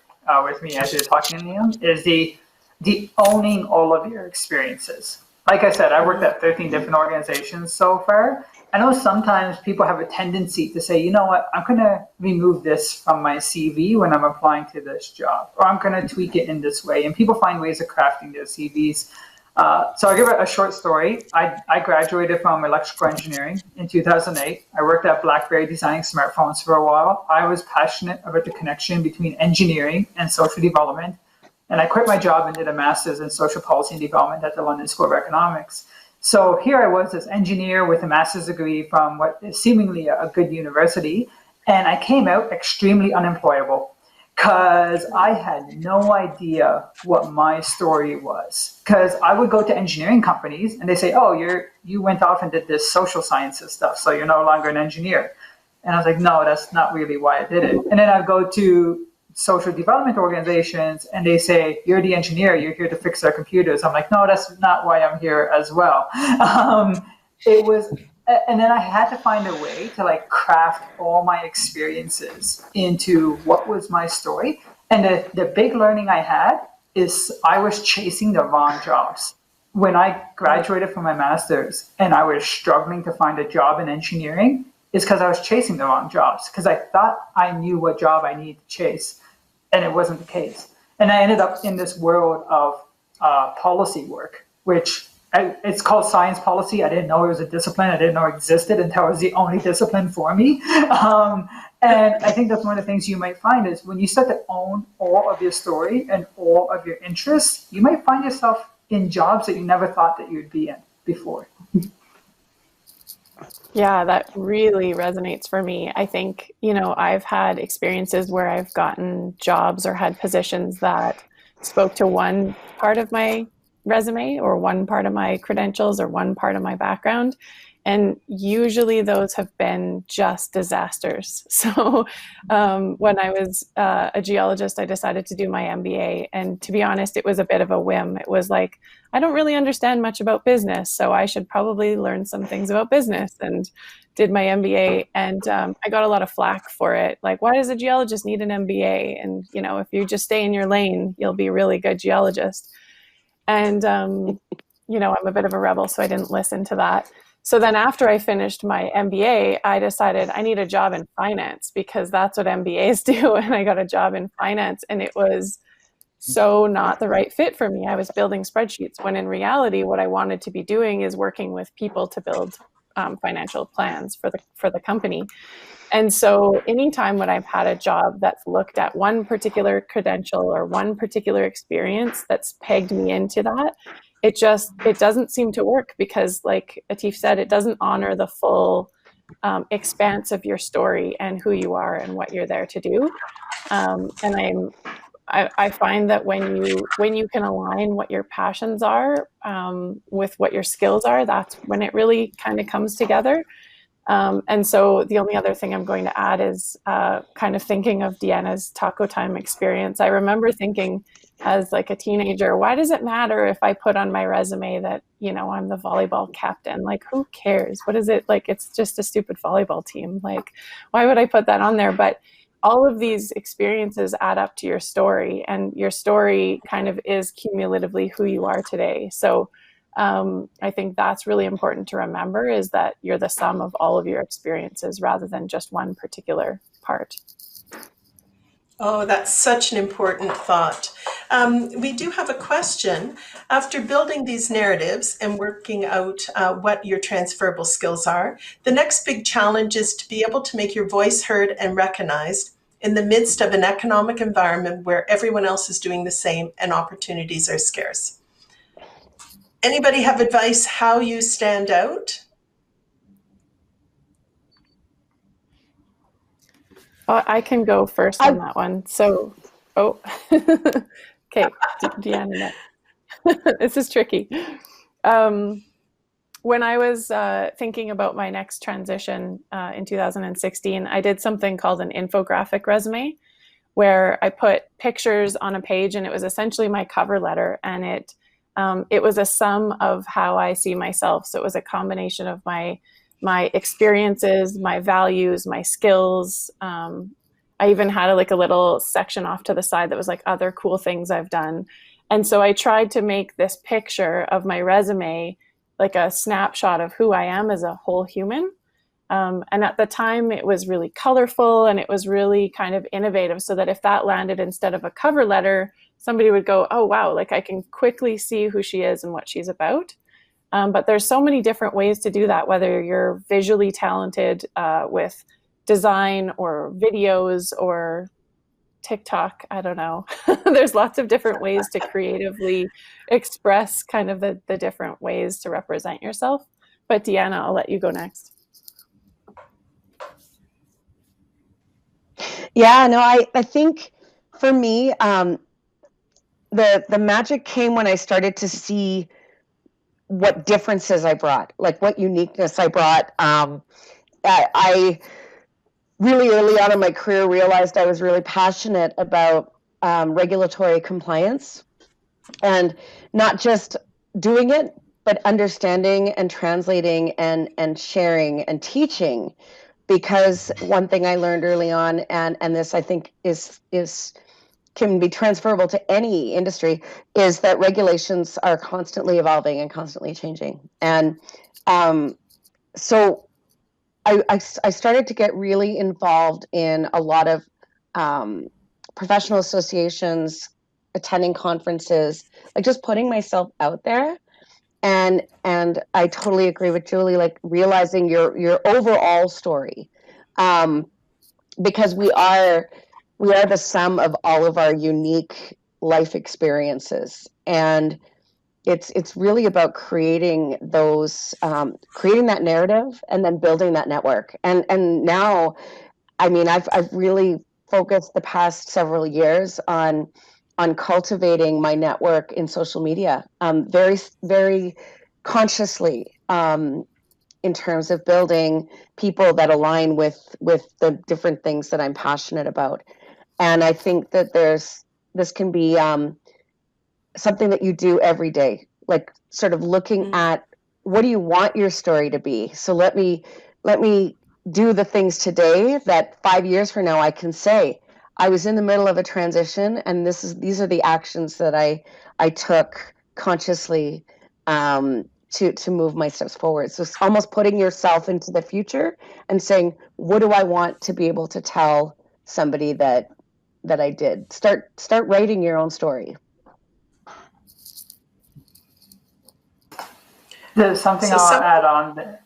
[SPEAKER 4] with me as you're talking, Liam, is the owning all of your experiences. Like I said, I worked at 13 different organizations so far. I know sometimes people have a tendency to say, you know what, I'm going to remove this from my CV when I'm applying to this job, or I'm going to tweak it in this way. And people find ways of crafting their CVs. So I'll give it a short story. I graduated from electrical engineering in 2008. I worked at BlackBerry designing smartphones for a while. I was passionate about the connection between engineering and social development. And I quit my job and did a master's in social policy and development at the London School of Economics. So here I was, this engineer with a master's degree from what is seemingly a good university. And I came out extremely unemployable, because I had no idea what my story was. Because I would go to engineering companies and they say, oh, you went off and did this social sciences stuff, so you're no longer an engineer. And I was like, no, that's not really why I did it. And then I'd go to social development organizations and they say, you're the engineer, you're here to fix our computers. I'm like, no, that's not why I'm here as well. And then I had to find a way to like craft all my experiences into what was my story. And the big learning I had is I was chasing the wrong jobs. When I graduated from my master's and I was struggling to find a job in engineering, is because I was chasing the wrong jobs, because I thought I knew what job I needed to chase, and it wasn't the case. And I ended up in this world of policy work, which it's called science policy. I didn't know it was a discipline. I didn't know it existed until it was the only discipline for me. And I think that's one of the things you might find is when you start to own all of your story and all of your interests, you might find yourself in jobs that you never thought that you'd be in before.
[SPEAKER 3] Yeah, that really resonates for me. I think, I've had experiences where I've gotten jobs or had positions that spoke to one part of my resume or one part of my credentials or one part of my background. And usually those have been just disasters. So when I was a geologist, I decided to do my MBA. And to be honest, it was a bit of a whim. It was like, I don't really understand much about business, so I should probably learn some things about business, and did my MBA. And I got a lot of flack for it. Like, why does a geologist need an MBA? And, if you just stay in your lane, you'll be a really good geologist. And, I'm a bit of a rebel, so I didn't listen to that. So then after I finished my MBA, I decided I need a job in finance because that's what MBAs do. And I got a job in finance, and it was so not the right fit for me. I was building spreadsheets when in reality, what I wanted to be doing is working with people to build financial plans for the company. And so anytime when I've had a job that's looked at one particular credential or one particular experience that's pegged me into that, it doesn't seem to work because, like Atif said, it doesn't honor the full expanse of your story and who you are and what you're there to do. And I find that when you can align what your passions are with what your skills are, that's when it really kind of comes together. And so the only other thing I'm going to add is kind of thinking of Deanna's taco time experience. I remember thinking, as like a teenager, why does it matter if I put on my resume that, you know, I'm the volleyball captain? Like, who cares? What is it? Like, it's just a stupid volleyball team. Like, why would I put that on there? But all of these experiences add up to your story, and your story kind of is cumulatively who you are today. So I think that's really important to remember, is that you're the sum of all of your experiences rather than just one particular part.
[SPEAKER 2] Oh, that's such an important thought. We do have a question. After building these narratives and working out what your transferable skills are, the next big challenge is to be able to make your voice heard and recognized in the midst of an economic environment where everyone else is doing the same and opportunities are scarce. Anybody have advice how you stand out?
[SPEAKER 3] I can go first on that one. So, okay, Deanna, this is tricky. When I was thinking about my next transition in 2016, I did something called an infographic resume, where I put pictures on a page, and it was essentially my cover letter, and it was a sum of how I see myself. So it was a combination of my experiences, my values, my skills. I even had a little section off to the side that was like other cool things I've done. And so I tried to make this picture of my resume like a snapshot of who I am as a whole human. And at the time, it was really colorful and it was really kind of innovative, so that if that landed instead of a cover letter, somebody would go, oh, wow, like I can quickly see who she is and what she's about. But there's so many different ways to do that, whether you're visually talented with design or videos or TikTok, I don't know. There's lots of different ways to creatively express kind of the different ways to represent yourself. But Deanna, I'll let you go next.
[SPEAKER 5] Yeah, no, I think for me, the magic came when I started to see what differences I brought, like what uniqueness I brought. I really early on in my career realized I was really passionate about regulatory compliance, and not just doing it, but understanding and translating and sharing and teaching. Because one thing I learned early on, and this I think is can be transferable to any industry, is that regulations are constantly evolving and constantly changing. And so I started to get really involved in a lot of professional associations, attending conferences, like just putting myself out there. And I totally agree with Julie, like realizing your overall story, because we are the sum of all of our unique life experiences, and it's really about creating those, creating that narrative and then building that network. And now, I mean, I've really focused the past several years on cultivating my network in social media, very, very consciously, in terms of building people that align with the different things that I'm passionate about. And I think that this can be something that you do every day, like sort of looking at what do you want your story to be. So let me do the things today that 5 years from now I can say, I was in the middle of a transition, and these are the actions that I took consciously to move my steps forward. So it's almost putting yourself into the future and saying, what do I want to be able to tell somebody that I did? Start writing your own story.
[SPEAKER 4] There's something I'll add on there.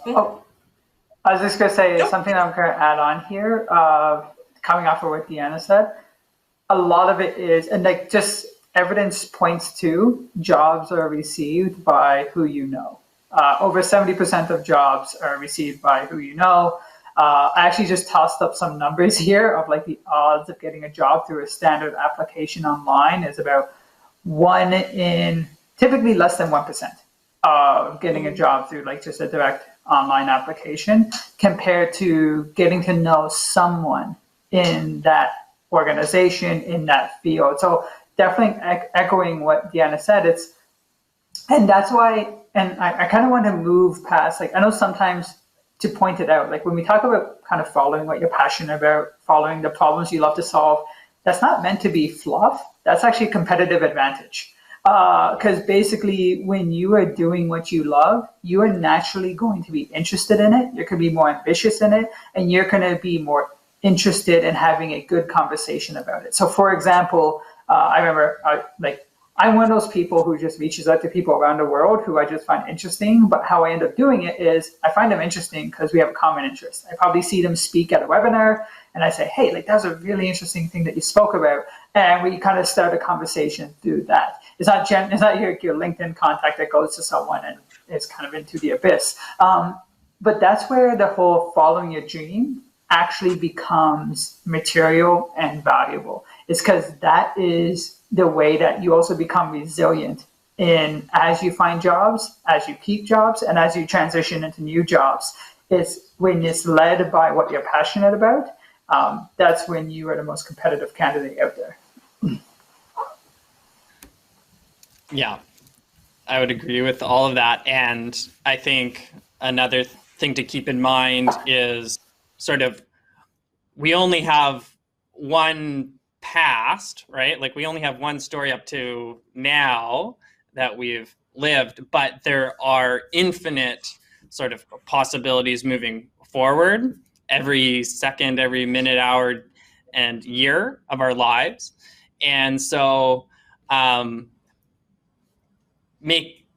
[SPEAKER 4] Oh, I was just going to say something I'm going to add on here, coming off of what Deanna said. A lot of it is, and like just evidence points to, jobs are received by who you know. Over 70% of jobs are received by who you know. I actually just tossed up some numbers here of like the odds of getting a job through a standard application online is about 1 in typically less than 1% of getting a job through like just a direct online application, compared to getting to know someone in that organization in that field. So definitely echoing what Deanna said, and that's why, and I kind of want to move past, like, I know sometimes to point it out, like when we talk about kind of following what you're passionate about, following the problems you love to solve, that's not meant to be fluff. That's actually a competitive advantage. Because basically, when you are doing what you love, you are naturally going to be interested in it. You're going to be more ambitious in it, and you're going to be more interested in having a good conversation about it. So, for example, I remember, I'm one of those people who just reaches out to people around the world who I just find interesting. But how I end up doing it is I find them interesting because we have a common interest. I probably see them speak at a webinar, and I say, hey, like, that was a really interesting thing that you spoke about. And we kind of start a conversation through that. It's not your LinkedIn contact that goes to someone and it's kind of into the abyss. But that's where the whole following your dream actually becomes material and valuable. It's because that is the way that you also become resilient in as you find jobs, as you keep jobs, and as you transition into new jobs. It's when it's led by what you're passionate about. That's when you are the most competitive candidate out there.
[SPEAKER 6] Yeah, I would agree with all of that. And I think another thing to keep in mind is sort of, we only have one past, right? Like, we only have one story up to now that we've lived, but there are infinite sort of possibilities moving forward every second, every minute, hour, and year of our lives. And so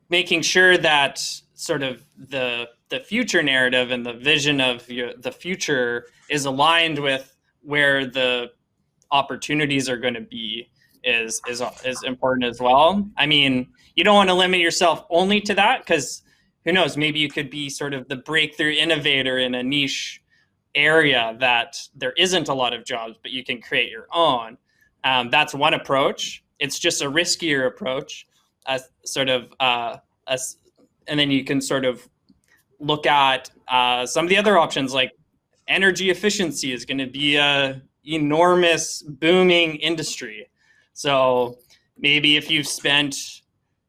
[SPEAKER 6] making sure that sort of the future narrative and the vision of the future is aligned with where the opportunities are going to be is important as well. I mean, you don't want to limit yourself only to that, because who knows, maybe you could be sort of the breakthrough innovator in a niche area that there isn't a lot of jobs, but you can create your own. That's one approach. It's just a riskier approach, and then you can sort of look at some of the other options, like energy efficiency is going to be a enormous booming industry. So maybe if you've spent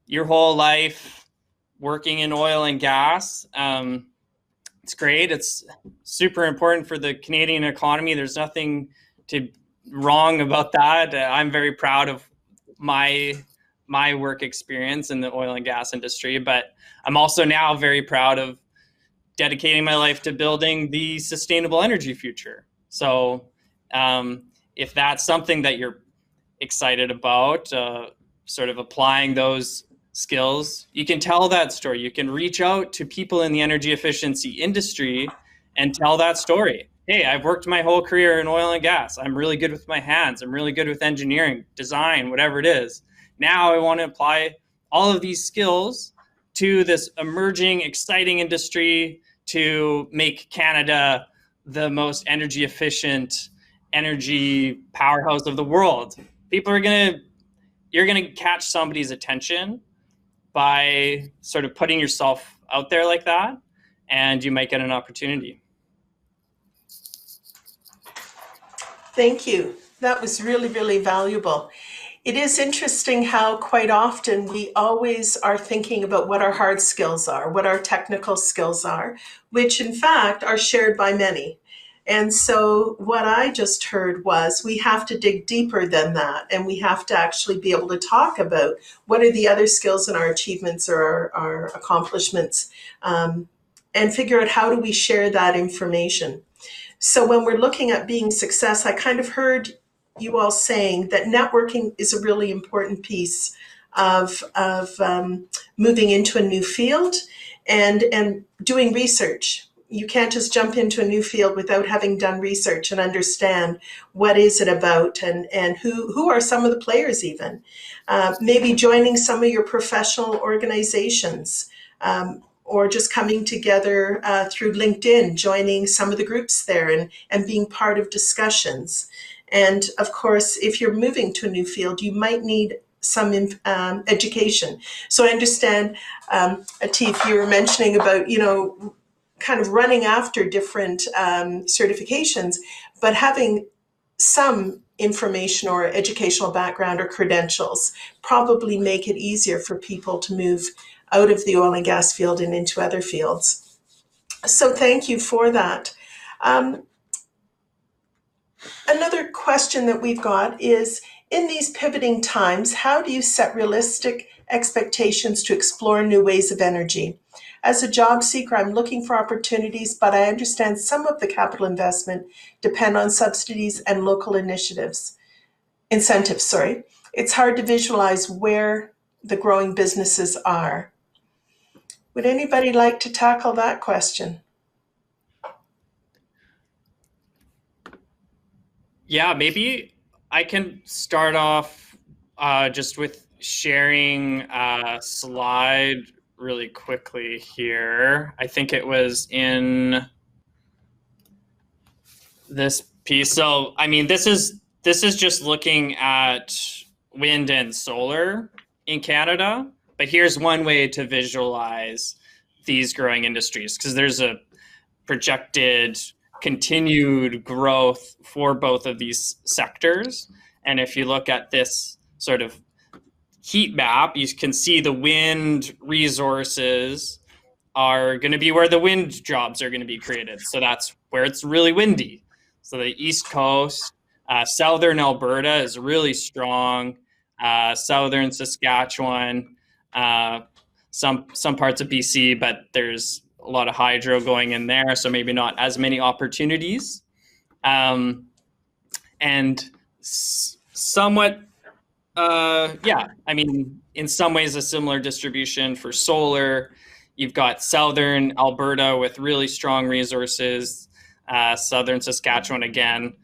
[SPEAKER 6] your whole life working in oil and gas, it's great. It's super important for the Canadian economy. There's nothing wrong about that. I'm very proud of my work experience in the oil and gas industry, but I'm also now very proud of dedicating my life to building the sustainable energy future. So if that's something that you're excited about, sort of applying those skills, you can tell that story. You can reach out to people in the energy efficiency industry and tell that story. Hey, I've worked my whole career in oil and gas. I'm really good with my hands. I'm really good with engineering, design, whatever it is. Now I want to apply all of these skills to this emerging, exciting industry to make Canada the most energy efficient energy powerhouse of the world. You're going to catch somebody's attention by sort of putting yourself out there like that, and you might get an opportunity.
[SPEAKER 2] Thank you. That was really, really valuable. It is interesting how quite often we always are thinking about what our hard skills are, what our technical skills are, which in fact are shared by many. And so what I just heard was we have to dig deeper than that, and we have to actually be able to talk about what are the other skills and our achievements or our accomplishments, and figure out how do we share that information. So when we're looking at being success, I kind of heard you all saying that networking is a really important piece of moving into a new field and doing research. You can't just jump into a new field without having done research and understand what is it about and who are some of the players even. Maybe joining some of your professional organizations, or just coming together through LinkedIn, joining some of the groups there and being part of discussions. And of course, if you're moving to a new field, you might need some education. So I understand, Atif, you were mentioning about, kind of running after different certifications, but having some information or educational background or credentials probably make it easier for people to move out of the oil and gas field and into other fields. So thank you for that. Another question that we've got is, in these pivoting times, how do you set realistic expectations to explore new ways of energy? As a job seeker, I'm looking for opportunities, but I understand some of the capital investment depend on subsidies and local incentives. It's hard to visualize where the growing businesses are. Would anybody like to tackle that question?
[SPEAKER 6] Yeah, maybe I can start off just with sharing a slide really quickly here. I think it was in this piece. So, I mean, this is just looking at wind and solar in Canada, but here's one way to visualize these growing industries, because there's a projected continued growth for both of these sectors. And if you look at this sort of heat map, you can see the wind resources are going to be where the wind jobs are going to be created. So that's where it's really windy. So the East Coast, southern Alberta is really strong. Southern Saskatchewan, some parts of BC, but there's a lot of hydro going in there, so maybe not as many opportunities. And somewhat, I mean, in some ways a similar distribution for solar. You've got southern Alberta with really strong resources, southern Saskatchewan again,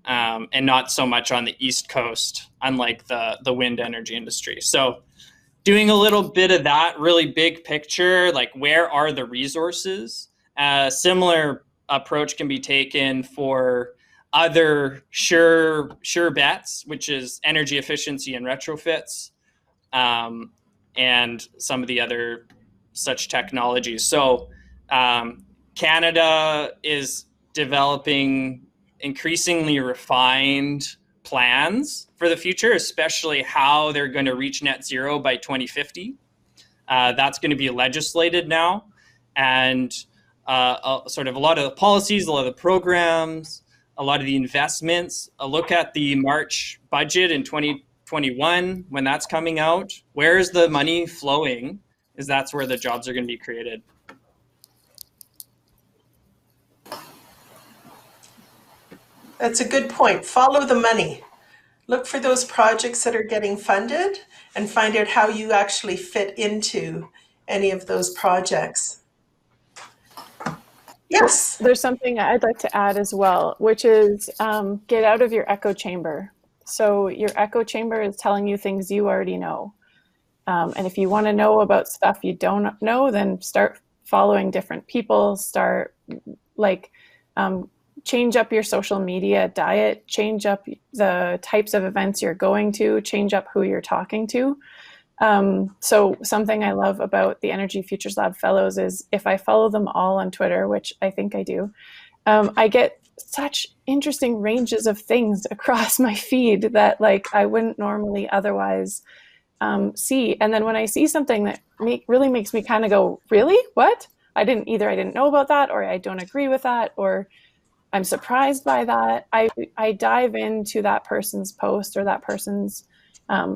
[SPEAKER 6] and not so much on the East Coast, unlike the wind energy industry. So doing a little bit of that really big picture, like where are the resources? Similar approach can be taken for other sure bets, which is energy efficiency and retrofits, and some of the other such technologies. So Canada is developing increasingly refined plans for the future, especially how they're going to reach net zero by 2050. That's going to be legislated now. And sort of a lot of the policies, a lot of the programs, a lot of the investments. A look at the March budget in 2021, when that's coming out. Where is the money flowing? Is that's where the jobs are going to be created.
[SPEAKER 2] That's a good point. Follow the money. Look for those projects that are getting funded and find out how you actually fit into any of those projects. Yes.
[SPEAKER 3] There's something I'd like to add as well, which is get out of your echo chamber. So your echo chamber is telling you things you already know. And if you want to know about stuff you don't know, then start following different people, change up your social media diet, change up the types of events you're going to, change up who you're talking to. So something I love about the Energy Futures Lab Fellows is if I follow them all on Twitter, which I think I do, I get such interesting ranges of things across my feed that I wouldn't normally otherwise see. And then when I see something that really makes me kind of go, really? What? I didn't know about that, or I don't agree with that, or I'm surprised by that. I dive into that person's post or that person's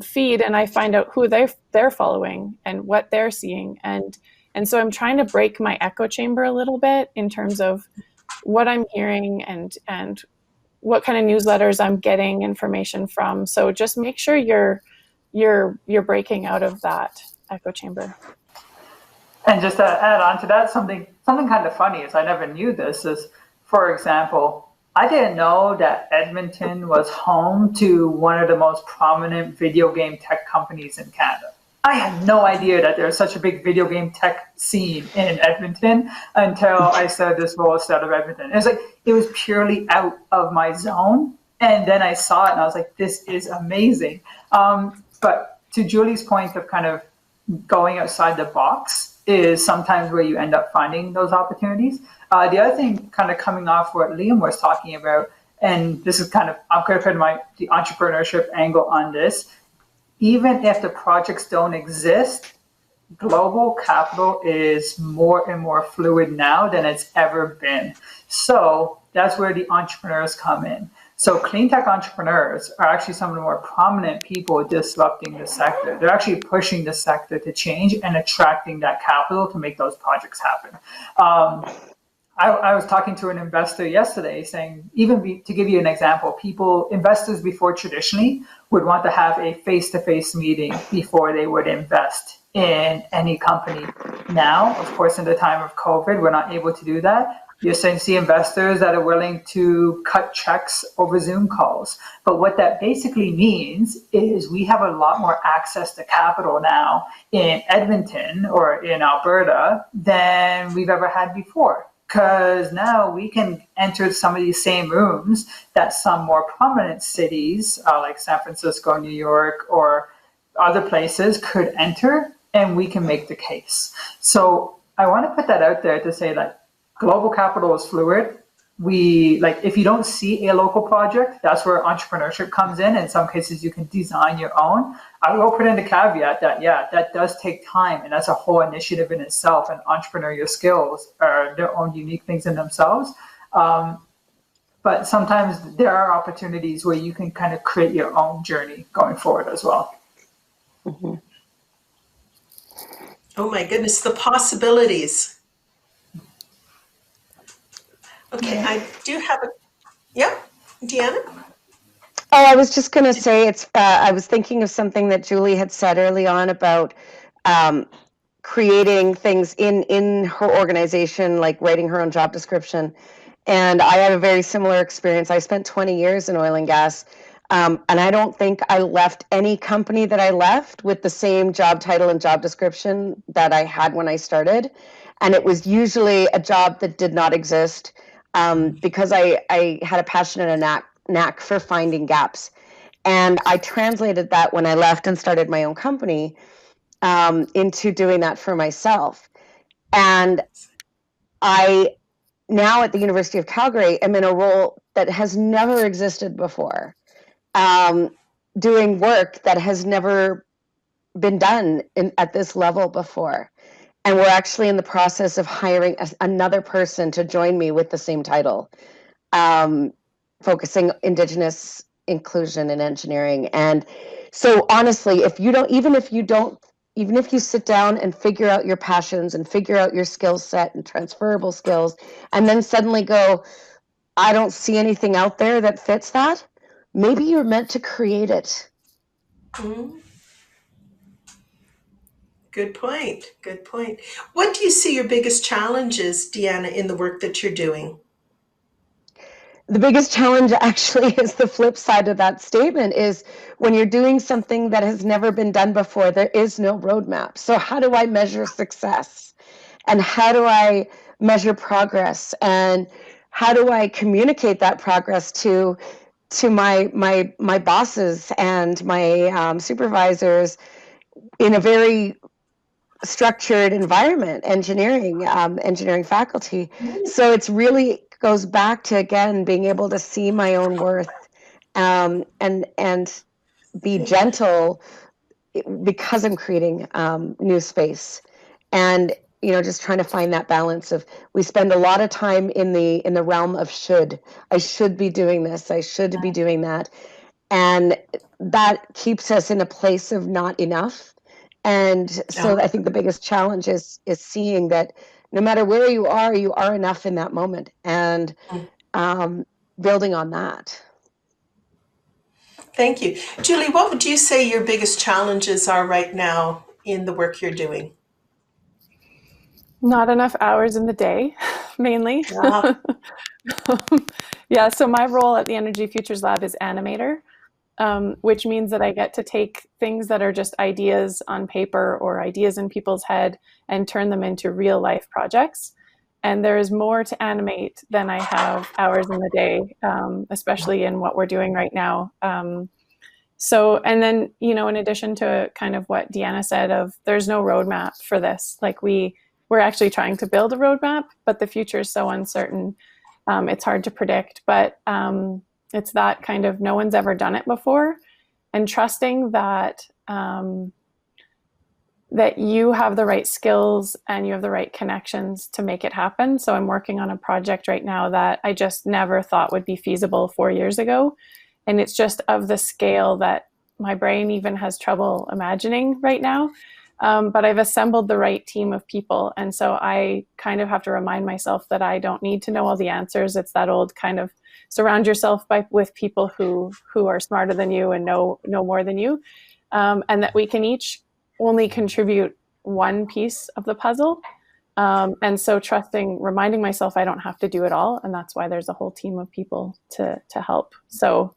[SPEAKER 3] feed, and I find out who they're following and what they're seeing. And so I'm trying to break my echo chamber a little bit in terms of what I'm hearing and what kind of newsletters I'm getting information from. So just make sure you're breaking out of that echo chamber.
[SPEAKER 4] And just to add on to that, something kind of funny is I never knew this is, for example, I didn't know that Edmonton was home to one of the most prominent video game tech companies in Canada. I had no idea that there's such a big video game tech scene in Edmonton until I started this role out of Edmonton. It was purely out of my zone. And then I saw it and I was like, this is amazing. But to Julie's point of kind of going outside the box is sometimes where you end up finding those opportunities. The other thing kind of coming off what Liam was talking about and this is kind of, I'm going to put the entrepreneurship angle on this. Even if the projects don't exist, global capital is more and more fluid now than it's ever been. So that's where the entrepreneurs come in. So clean tech entrepreneurs are actually some of the more prominent people disrupting the sector. They're actually pushing the sector to change and attracting that capital to make those projects happen. I was talking to an investor yesterday saying, to give you an example, investors before traditionally would want to have a face-to-face meeting before they would invest in any company. Now, of course, in the time of COVID, we're not able to do that. You're starting to see investors that are willing to cut checks over Zoom calls. But what that basically means is we have a lot more access to capital now in Edmonton or in Alberta than we've ever had before. Because now we can enter some of these same rooms that some more prominent cities like San Francisco, New York, or other places could enter, and we can make the case. So I want to put that out there to say that global capital is fluid. If you don't see a local project, that's where entrepreneurship comes in. In some cases, you can design your own. I will put in the caveat that, that does take time, and that's a whole initiative in itself, and entrepreneurial skills are their own unique things in themselves. But sometimes there are opportunities where you can kind of create your own journey going forward as well.
[SPEAKER 5] Mm-hmm.
[SPEAKER 2] Oh my goodness, the possibilities. Okay, I do have Deanna?
[SPEAKER 5] Oh, I was just going to say I was thinking of something that Julie had said early on about creating things in her organization, like writing her own job description. And I had a very similar experience. I spent 20 years in oil and gas, and I don't think I left any company that I left with the same job title and job description that I had when I started. And it was usually a job that did not exist because I had a passion and a knack for finding gaps. And I translated that when I left and started my own company into doing that for myself. And I now at the University of Calgary am in a role that has never existed before, doing work that has never been done at this level before. And we're actually in the process of hiring another person to join me with the same title, focusing Indigenous inclusion in engineering. And so honestly, even if you sit down and figure out your passions and figure out your skill set and transferable skills, and then suddenly go, I don't see anything out there that fits that, maybe you're meant to create it.
[SPEAKER 2] Mm-hmm. Good point. Good point. What do you see your biggest challenges, Deanna, in the work that you're doing?
[SPEAKER 5] The biggest challenge actually is the flip side of that statement is when you're doing something that has never been done before, there is no roadmap. So how do I measure success? And how do I measure progress? And how do I communicate that progress to my bosses and my supervisors in a very structured environment, engineering faculty. So it's really goes back to, again, being able to see my own worth and be gentle because I'm creating new space. And just trying to find that balance of, we spend a lot of time in the realm of should. I should be doing this, I should be doing that. And that keeps us in a place of not enough. And so I think the biggest challenge is seeing that no matter where you are enough in that moment, and building on that.
[SPEAKER 2] Thank you. Julie, what would you say your biggest challenges are right now in the work you're doing?
[SPEAKER 3] Not enough hours in the day, mainly. Yeah, so my role at the Energy Futures Lab is animator, which means that I get to take things that are just ideas on paper or ideas in people's head and turn them into real life projects. And there is more to animate than I have hours in the day, especially in what we're doing right now. And then, in addition to kind of what Deanna said of there's no roadmap for this, like we're actually trying to build a roadmap, but the future is so uncertain. It's hard to predict, but it's that kind of no one's ever done it before, and trusting that that you have the right skills and you have the right connections to make it happen. So I'm working on a project right now that I just never thought would be feasible 4 years ago. And it's just of the scale that my brain even has trouble imagining right now. But I've assembled the right team of people. And so I kind of have to remind myself that I don't need to know all the answers. It's that old kind of surround yourself with people who are smarter than you and know more than you. And that we can each only contribute one piece of the puzzle. And so reminding myself I don't have to do it all. And that's why there's a whole team of people to help. So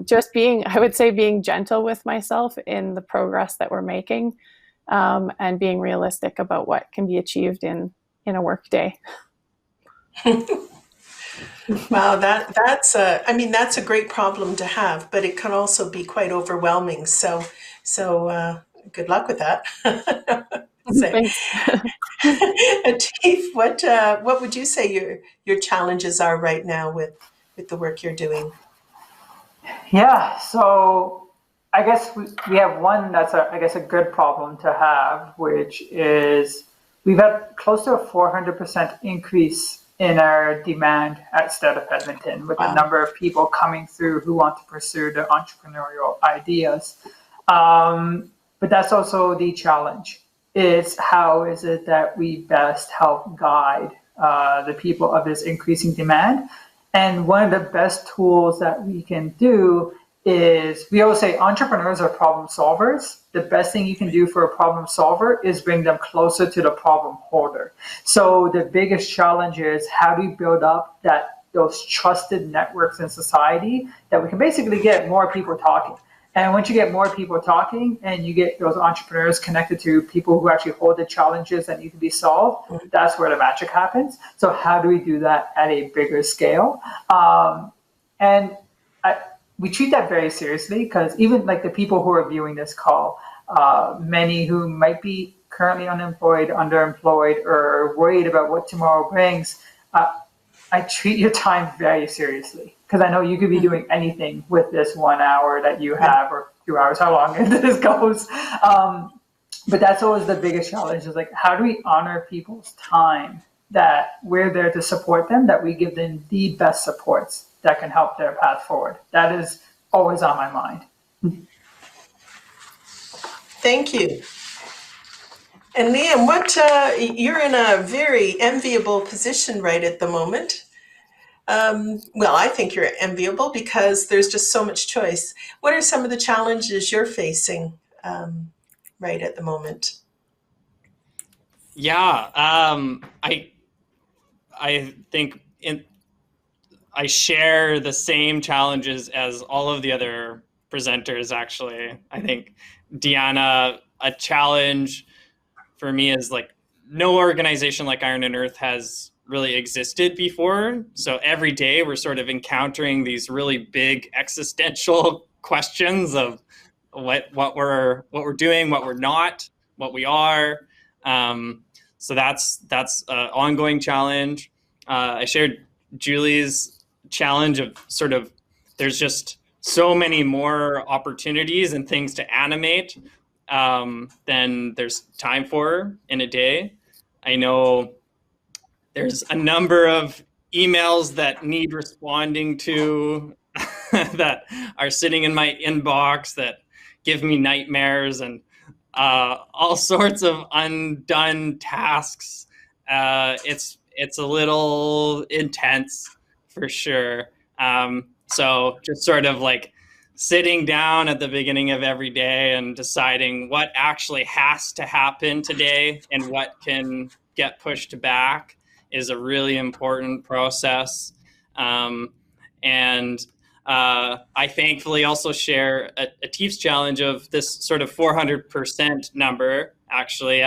[SPEAKER 3] just I would say being gentle with myself in the progress that we're making, and being realistic about what can be achieved in a work day.
[SPEAKER 2] Wow, that's a great problem to have, but it can also be quite overwhelming. So good luck with that.
[SPEAKER 3] Thanks.
[SPEAKER 2] Atif, what would you say your challenges are right now with the work you're doing?
[SPEAKER 4] Yeah, so I guess we have one that's a good problem to have, which is we've had close to a 400% increase in our demand at State of Edmonton, with the number of people coming through who want to pursue the entrepreneurial ideas. But that's also the challenge, is how is it that we best help guide the people of this increasing demand? And one of the best tools that we can do is, we always say entrepreneurs are problem solvers. The best thing you can do for a problem solver is bring them closer to the problem holder. So the biggest challenge is, how do we build up those trusted networks in society that we can basically get more people talking? And once you get more people talking and you get those entrepreneurs connected to people who actually hold the challenges that need to be solved, that's where the magic happens. So how do we do that at a bigger scale? We treat that very seriously, because even like the people who are viewing this call, many who might be currently unemployed, underemployed, or worried about what tomorrow brings, I treat your time very seriously, because I know you could be doing anything with this 1 hour that you have, or 2 hours, how long this goes. But that's always the biggest challenge, is like, how do we honor people's time, that we're there to support them, that we give them the best supports that can help their path forward. That is always on my mind.
[SPEAKER 2] Thank you. And Liam, you're in a very enviable position right at the moment. Well, I think you're enviable because there's just so much choice. What are some of the challenges you're facing right at the moment?
[SPEAKER 6] Yeah, I think I share the same challenges as all of the other presenters, actually. I think, Deanna, a challenge for me is like, no organization like Iron and Earth has really existed before. So every day we're sort of encountering these really big existential questions of what we're doing, what we're not, what we are. So that's an ongoing challenge. I shared Julie's challenge of sort of, there's just so many more opportunities and things to animate than there's time for in a day. I know there's a number of emails that need responding to that are sitting in my inbox that give me nightmares, and all sorts of undone tasks. It's a little intense, for sure. So just sort of like sitting down at the beginning of every day and deciding what actually has to happen today and what can get pushed back is a really important process. And I thankfully also share Atif's challenge of this sort of 400% number. Actually,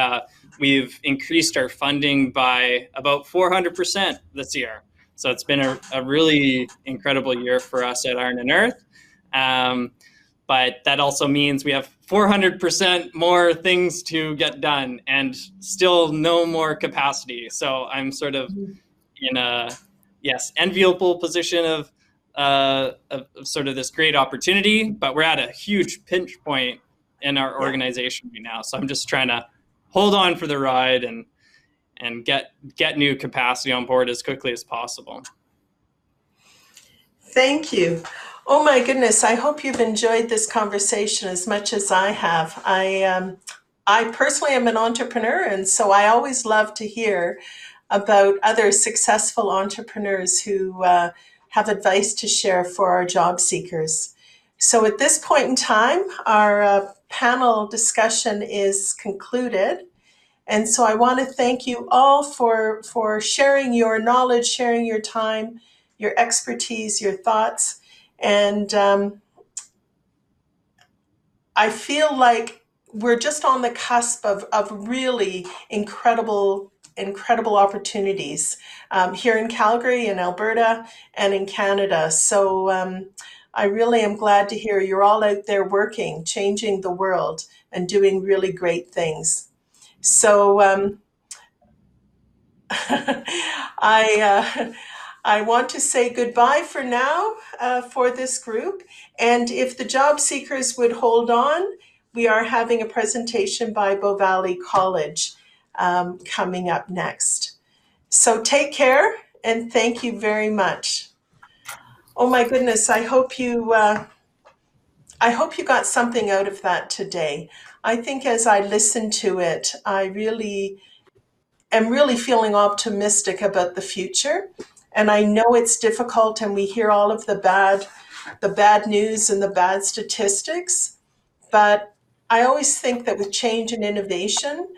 [SPEAKER 6] we've increased our funding by about 400% this year. So it's been a really incredible year for us at Iron and Earth. But that also means we have 400% more things to get done and still no more capacity. So I'm sort of in a, enviable position of of sort of this great opportunity, but we're at a huge pinch point in our organization right now. So I'm just trying to hold on for the ride and get new capacity on board as quickly as possible.
[SPEAKER 2] Thank you. Oh my goodness, I hope you've enjoyed this conversation as much as I have. I personally am an entrepreneur, and so I always love to hear about other successful entrepreneurs who have advice to share for our job seekers. So at this point in time, our panel discussion is concluded. And so I want to thank you all for sharing your knowledge, sharing your time, your expertise, your thoughts. And I feel like we're just on the cusp of really incredible opportunities here in Calgary, in Alberta, and in Canada. So I really am glad to hear you're all out there working, changing the world, and doing really great things. So I want to say goodbye for now for this group. And if the job seekers would hold on, we are having a presentation by Bow Valley College coming up next. So take care and thank you very much. Oh my goodness, I hope you got something out of that today. I think as I listened to it, I am really feeling optimistic about the future. And I know it's difficult and we hear all of the bad news and the bad statistics, but I always think that with change and innovation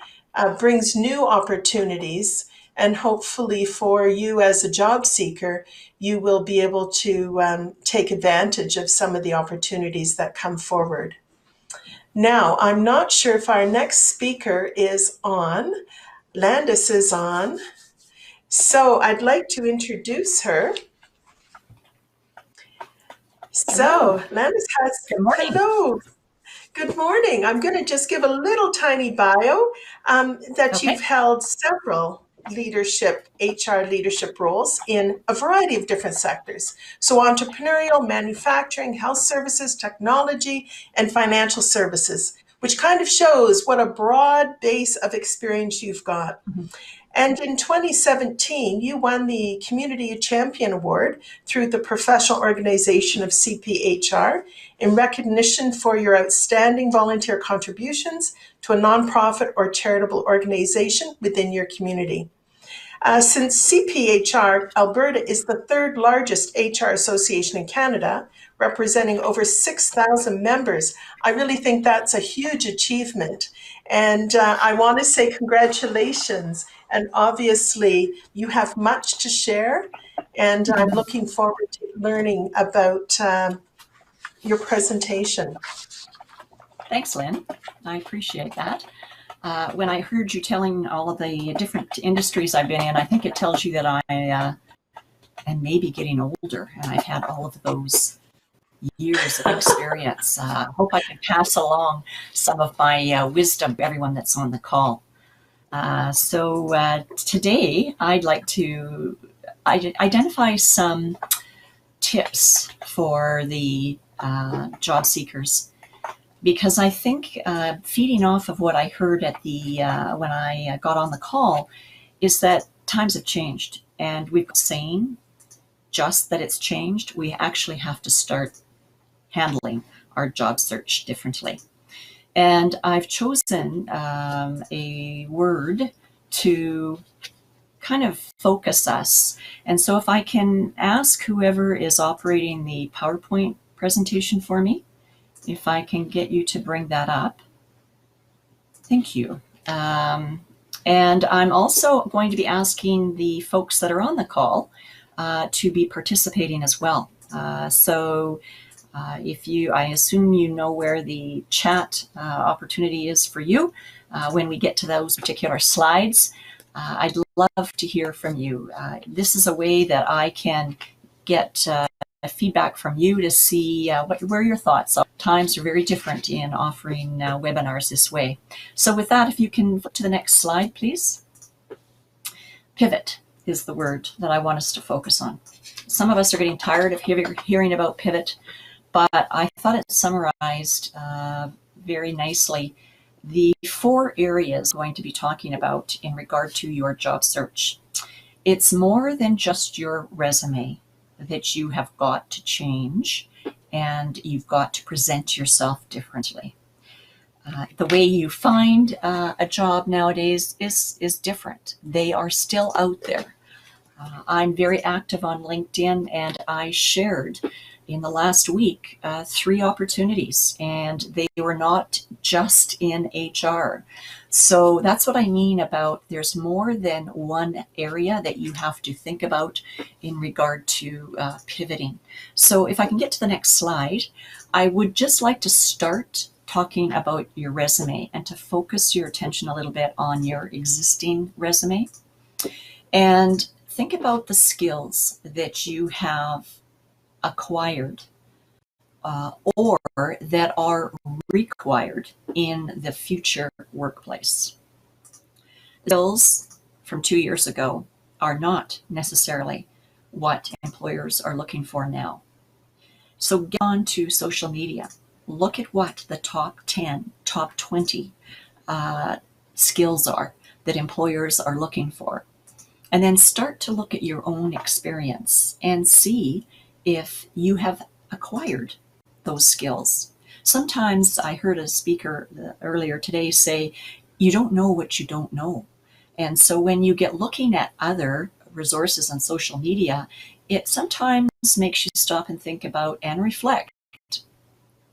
[SPEAKER 2] brings new opportunities, and hopefully for you as a job seeker, you will be able to take advantage of some of the opportunities that come forward. Now, I'm not sure if our next speaker is on. Landis is on. So I'd like to introduce her. So Landis has,
[SPEAKER 7] Good morning.
[SPEAKER 2] Hello. Good morning. I'm going to just give a little tiny bio that
[SPEAKER 7] Okay.
[SPEAKER 2] you've held several HR leadership roles in a variety of different sectors. So entrepreneurial, manufacturing, health services, technology, and financial services, which kind of shows what a broad base of experience you've got.
[SPEAKER 7] Mm-hmm.
[SPEAKER 2] And in 2017, you won the Community Champion Award through the professional organization of CPHR in recognition for your outstanding volunteer contributions to a nonprofit or charitable organization within your community. Since CPHR, Alberta is the third largest HR association in Canada, representing over 6,000 members. I really think that's a huge achievement. And I want to say congratulations. And obviously, you have much to share. And I'm looking forward to learning about your presentation.
[SPEAKER 7] Thanks, Lynn. I appreciate that. When I heard you telling all of the different industries I've been in, I think it tells you that I am maybe getting older, and I've had all of those years of experience. Hope I can pass along some of my wisdom to everyone that's on the call. So today I'd like to identify some tips for the job seekers, because I think feeding off of what I heard at the when I got on the call is that times have changed, and we're saying just that it's changed. We actually have to start handling our job search differently. And I've chosen a word to kind of focus us. And so if I can ask whoever is operating the PowerPoint presentation for me, if I can get you to bring that up. Thank you. And I'm also going to be asking the folks that are on the call to be participating as well. I assume you know where the chat opportunity is for you. When we get to those particular slides, I'd love to hear from you. This is a way that I can get feedback from you to see where your thoughts are. Times are very different in offering webinars this way. So with that, if you can flip to the next slide, please. Pivot. is the word that I want us to focus on. Some of us are getting tired of hearing about pivot, but I thought it summarized very nicely the 4 areas I'm going to be talking about in regard to your job search. It's more than just your resume that you have got to change, and you've got to present yourself differently. The way you find a job nowadays is different. They are still out there. I'm very active on LinkedIn, and I shared in the last week 3 opportunities, and they were not just in HR. So that's what I mean about there's more than one area that you have to think about in regard to pivoting. So if I can get to the next slide, I would just like to start talking about your resume and to focus your attention a little bit on your existing resume. And think about the skills that you have acquired or that are required in the future workplace. Skills from 2 years ago are not necessarily what employers are looking for now. So get on to social media. Look at what the top 10, top 20 skills are that employers are looking for. And then start to look at your own experience and see if you have acquired those skills. Sometimes I heard a speaker earlier today say, you don't know what you don't know. And so when you get looking at other resources on social media, it sometimes makes you stop and think about and reflect,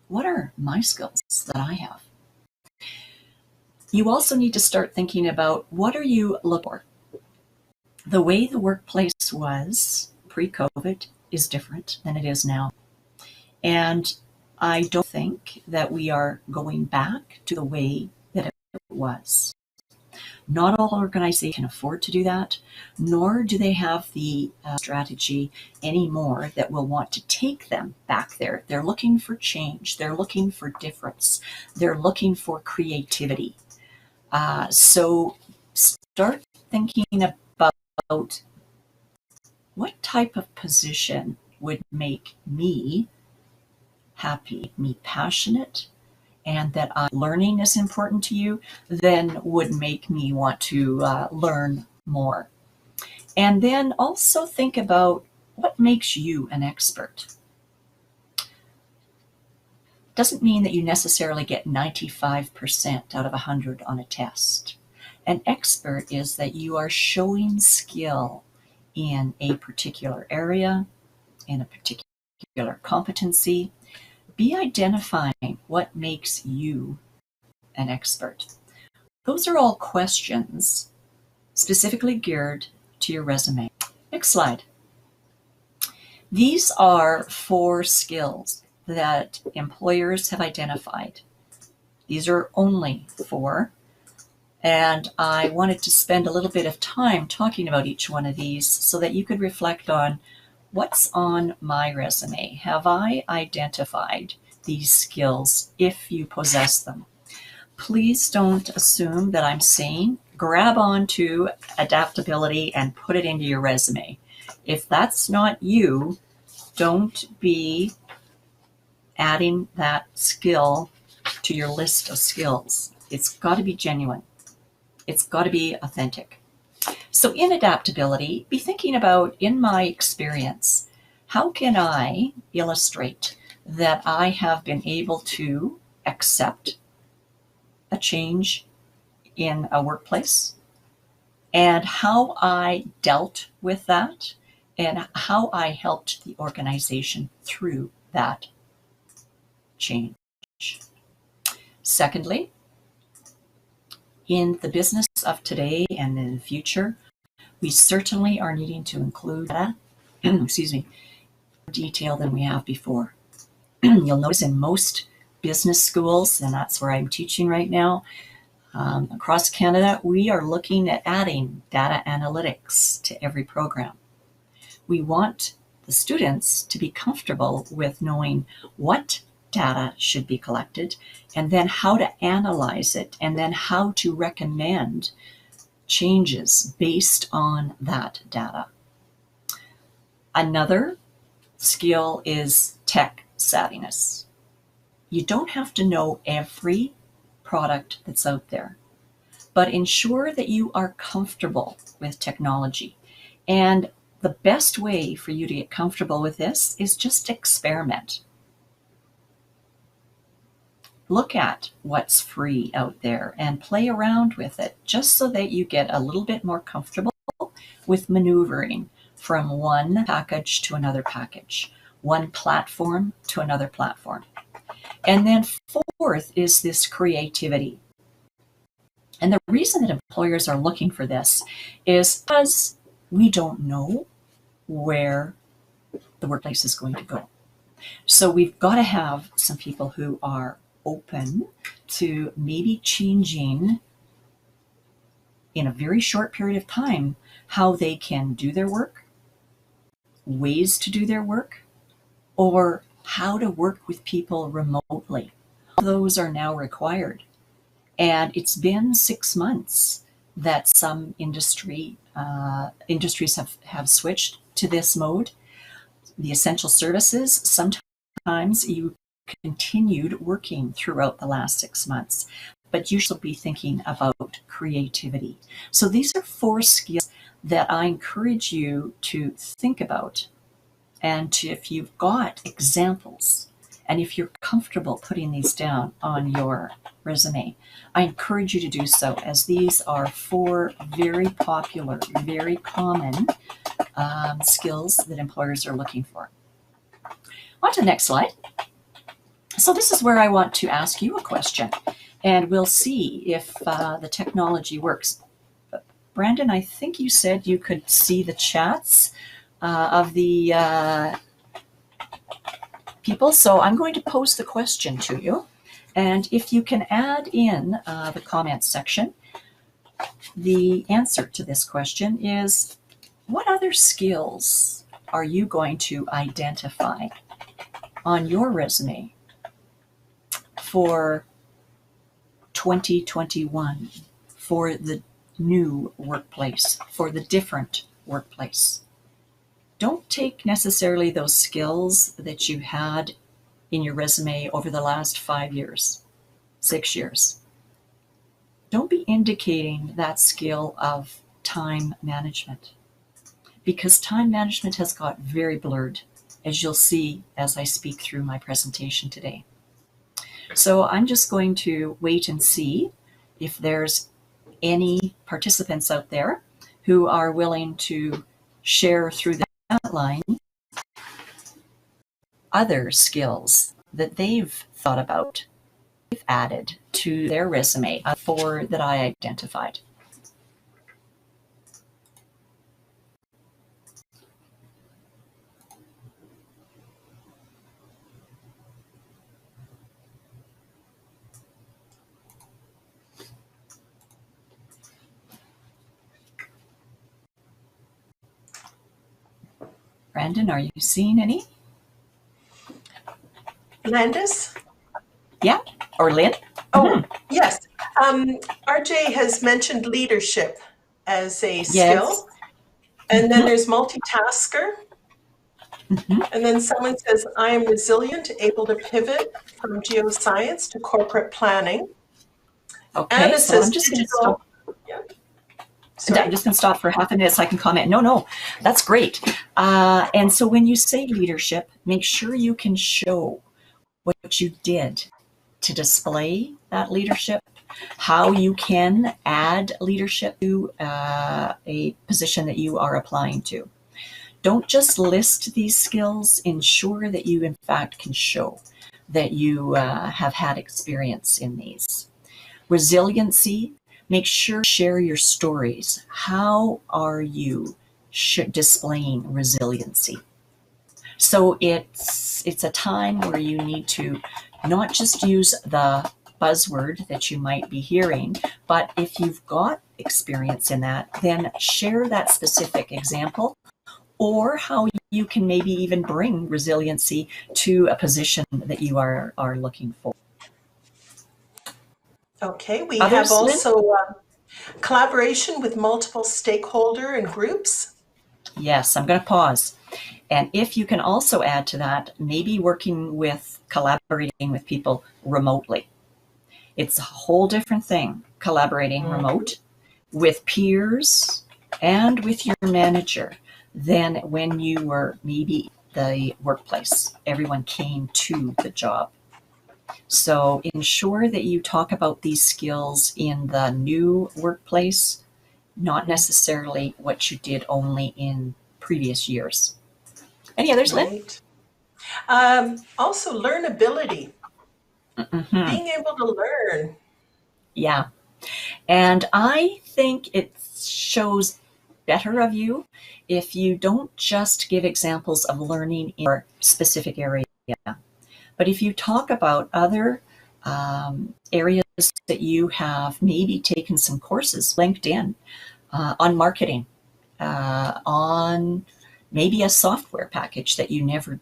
[SPEAKER 7] what are my skills that I have? You also need to start thinking about what are you looking for? The way the workplace was pre-COVID is different than it is now. And I don't think that we are going back to the way that it was. Not all organizations can afford to do that, nor do they have the strategy anymore that will want to take them back there. They're looking for change. They're looking for difference. They're looking for creativity. So start thinking about what type of position would make me happy, me passionate, and that learning is important to you, then would make me want to learn more. And then also think about what makes you an expert. Doesn't mean that you necessarily get 95% out of 100 on a test. An expert is that you are showing skill in a particular area, in a particular competency. Be identifying what makes you an expert. Those are all questions specifically geared to your resume. Next slide. These are 4 skills that employers have identified. These are only 4. And I wanted to spend a little bit of time talking about each one of these so that you could reflect on what's on my resume. Have I identified these skills if you possess them? Please don't assume that I'm saying grab onto adaptability and put it into your resume. If that's not you, don't be adding that skill to your list of skills. It's got to be genuine. It's got to be authentic. So in adaptability, be thinking about, in my experience, how can I illustrate that I have been able to accept a change in a workplace, and how I dealt with that, and how I helped the organization through that change. Secondly, in the business of today and in the future, we certainly are needing to include data, more detail than we have before. You'll notice in most business schools, and that's where I'm teaching right now, across Canada, we are looking at adding data analytics to every program. We want the students to be comfortable with knowing what data should be collected, and then how to analyze it, and then how to recommend changes based on that data. Another skill is tech savviness. You don't have to know every product that's out there, but ensure that you are comfortable with technology. And the best way for you to get comfortable with this is just experiment. Look at what's free out there and play around with it, just so that you get a little bit more comfortable with maneuvering from one package to another package, one platform to another platform. And then fourth is this creativity. And the reason that employers are looking for this is because we don't know where the workplace is going to go. So we've got to have some people who are open to maybe changing in a very short period of time how they can do their work, ways to do their work, or how to work with people remotely. All those are now required. And it's been 6 months that some industries have switched to this mode. The essential services, sometimes you continued working throughout the last 6 months, but you should be thinking about creativity. So these are 4 skills that I encourage you to think about. And if you've got examples, and if you're comfortable putting these down on your resume, I encourage you to do so, as these are 4 very popular, very common skills that employers are looking for. On to the next slide. So this is where I want to ask you a question, and we'll see if the technology works. Brandon, I think you said you could see the chats of the people, so I'm going to pose the question to you, and if you can add in the comments section, the answer to this question is, what other skills are you going to identify on your resume for 2021, for the new workplace, for the different workplace? Don't take necessarily those skills that you had in your resume over the last 5 years, 6 years. Don't be indicating that skill of time management, because time management has got very blurred, as you'll see as I speak through my presentation today. So I'm just going to wait and see if there's any participants out there who are willing to share through the outline other skills that they've thought about, they've added to their resume, 4 that I identified. Brandon, are you seeing any?
[SPEAKER 2] Landis?
[SPEAKER 7] Yeah, or Lynn?
[SPEAKER 2] Oh, yes. RJ has mentioned leadership as a skill. And then there's multitasker. And then someone says, I am resilient, able to pivot from geoscience to corporate planning.
[SPEAKER 7] Okay,
[SPEAKER 2] Anna
[SPEAKER 7] so
[SPEAKER 2] says
[SPEAKER 7] I'm just going to
[SPEAKER 2] digital.
[SPEAKER 7] stop.
[SPEAKER 2] Yeah.
[SPEAKER 7] I'm just going to stop for half a minute so I can comment. No, that's great. And so when you say leadership, make sure you can show what you did to display that leadership, how you can add leadership to a position that you are applying to. Don't just list these skills. Ensure that you, in fact, can show that you have had experience in these. Resiliency. Make sure to share your stories. How are you displaying resiliency? So it's a time where you need to not just use the buzzword that you might be hearing, but if you've got experience in that, then share that specific example, or how you can maybe even bring resiliency to a position that you are looking for.
[SPEAKER 2] Okay, we
[SPEAKER 7] Others,
[SPEAKER 2] have also Collaboration with multiple stakeholder and groups.
[SPEAKER 7] Yes, I'm going to pause. And if you can also add to that, maybe collaborating with people remotely. It's a whole different thing, collaborating remote with peers and with your manager than when you were maybe the workplace. Everyone came to the job. So ensure that you talk about these skills in the new workplace, not necessarily what you did only in previous years. Any others, Lynn?
[SPEAKER 2] Right. Also, learnability.
[SPEAKER 7] Mm-hmm.
[SPEAKER 2] Being able to learn.
[SPEAKER 7] Yeah. And I think it shows better of you if you don't just give examples of learning in your specific area, but if you talk about other areas that you have maybe taken some courses, LinkedIn, on marketing, on maybe a software package that you never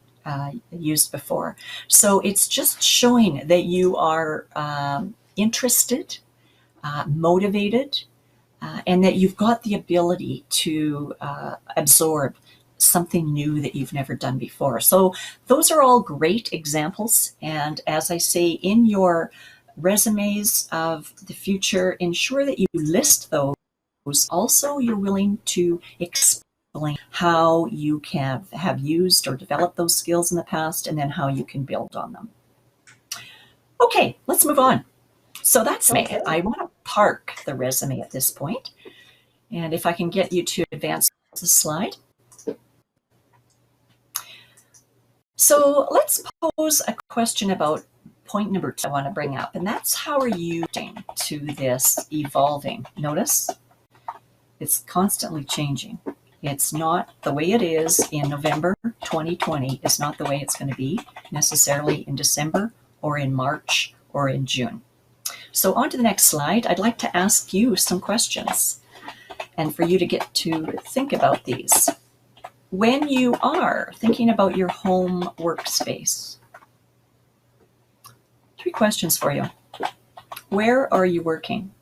[SPEAKER 7] used before. So it's just showing that you are interested, motivated, and that you've got the ability to absorb something new that you've never done before. So those are all great examples. And as I say, in your resumes of the future, ensure that you list those. Also, you're willing to explain how you can have used or developed those skills in the past, and then how you can build on them. Okay, let's move on. So that's me. I want to park the resume at this point. And if I can get you to advance the slide. So let's pose a question about point number 2 I want to bring up, and that's how are you doing to this evolving? Notice it's constantly changing. It's not the way it is in November 2020. It's not the way it's going to be necessarily in December or in March or in June. So on to the next slide. I'd like to ask you some questions and for you to get to think about these. When you are thinking about your home workspace, 3 questions for you. Where are you working?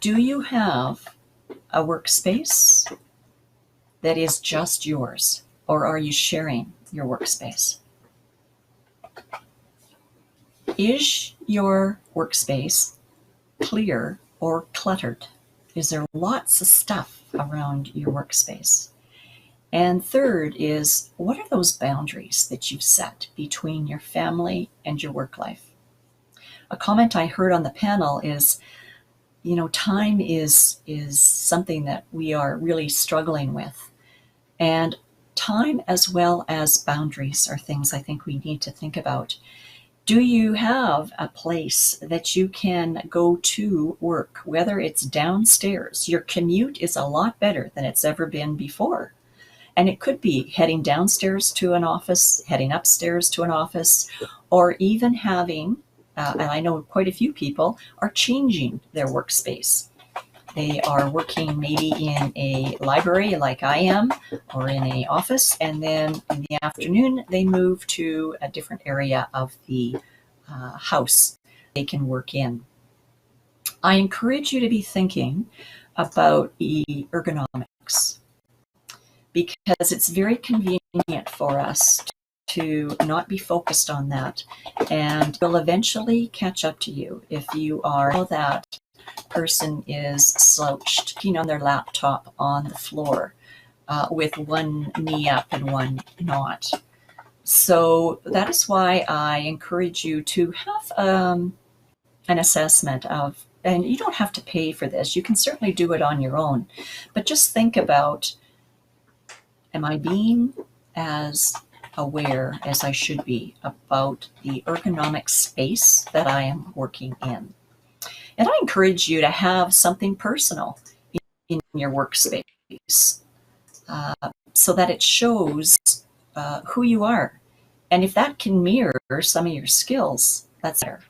[SPEAKER 7] Do you have a workspace that is just yours, or are you sharing your workspace? Is your workspace clear or cluttered? Is there lots of stuff around your workspace? And third is, what are those boundaries that you've set between your family and your work life? A comment I heard on the panel is, time is something that we are really struggling with. And time as well as boundaries are things I think we need to think about. Do you have a place that you can go to work, whether it's downstairs? Your commute is a lot better than it's ever been before. And it could be heading downstairs to an office, heading upstairs to an office, or even having, and I know quite a few people are changing their workspace. They are working maybe in a library like I am, or in an office, and then in the afternoon they move to a different area of the house they can work in. I encourage you to be thinking about ergonomics, because it's very convenient for us to not be focused on that, and will eventually catch up to you if you are that person is slouched, on their laptop on the floor with one knee up and one not. So that is why I encourage you to have an assessment of, and you don't have to pay for this, you can certainly do it on your own, but just think about, am I being as aware as I should be about the ergonomic space that I am working in? And I encourage you to have something personal in your workspace so that it shows who you are. And if that can mirror some of your skills, that's better.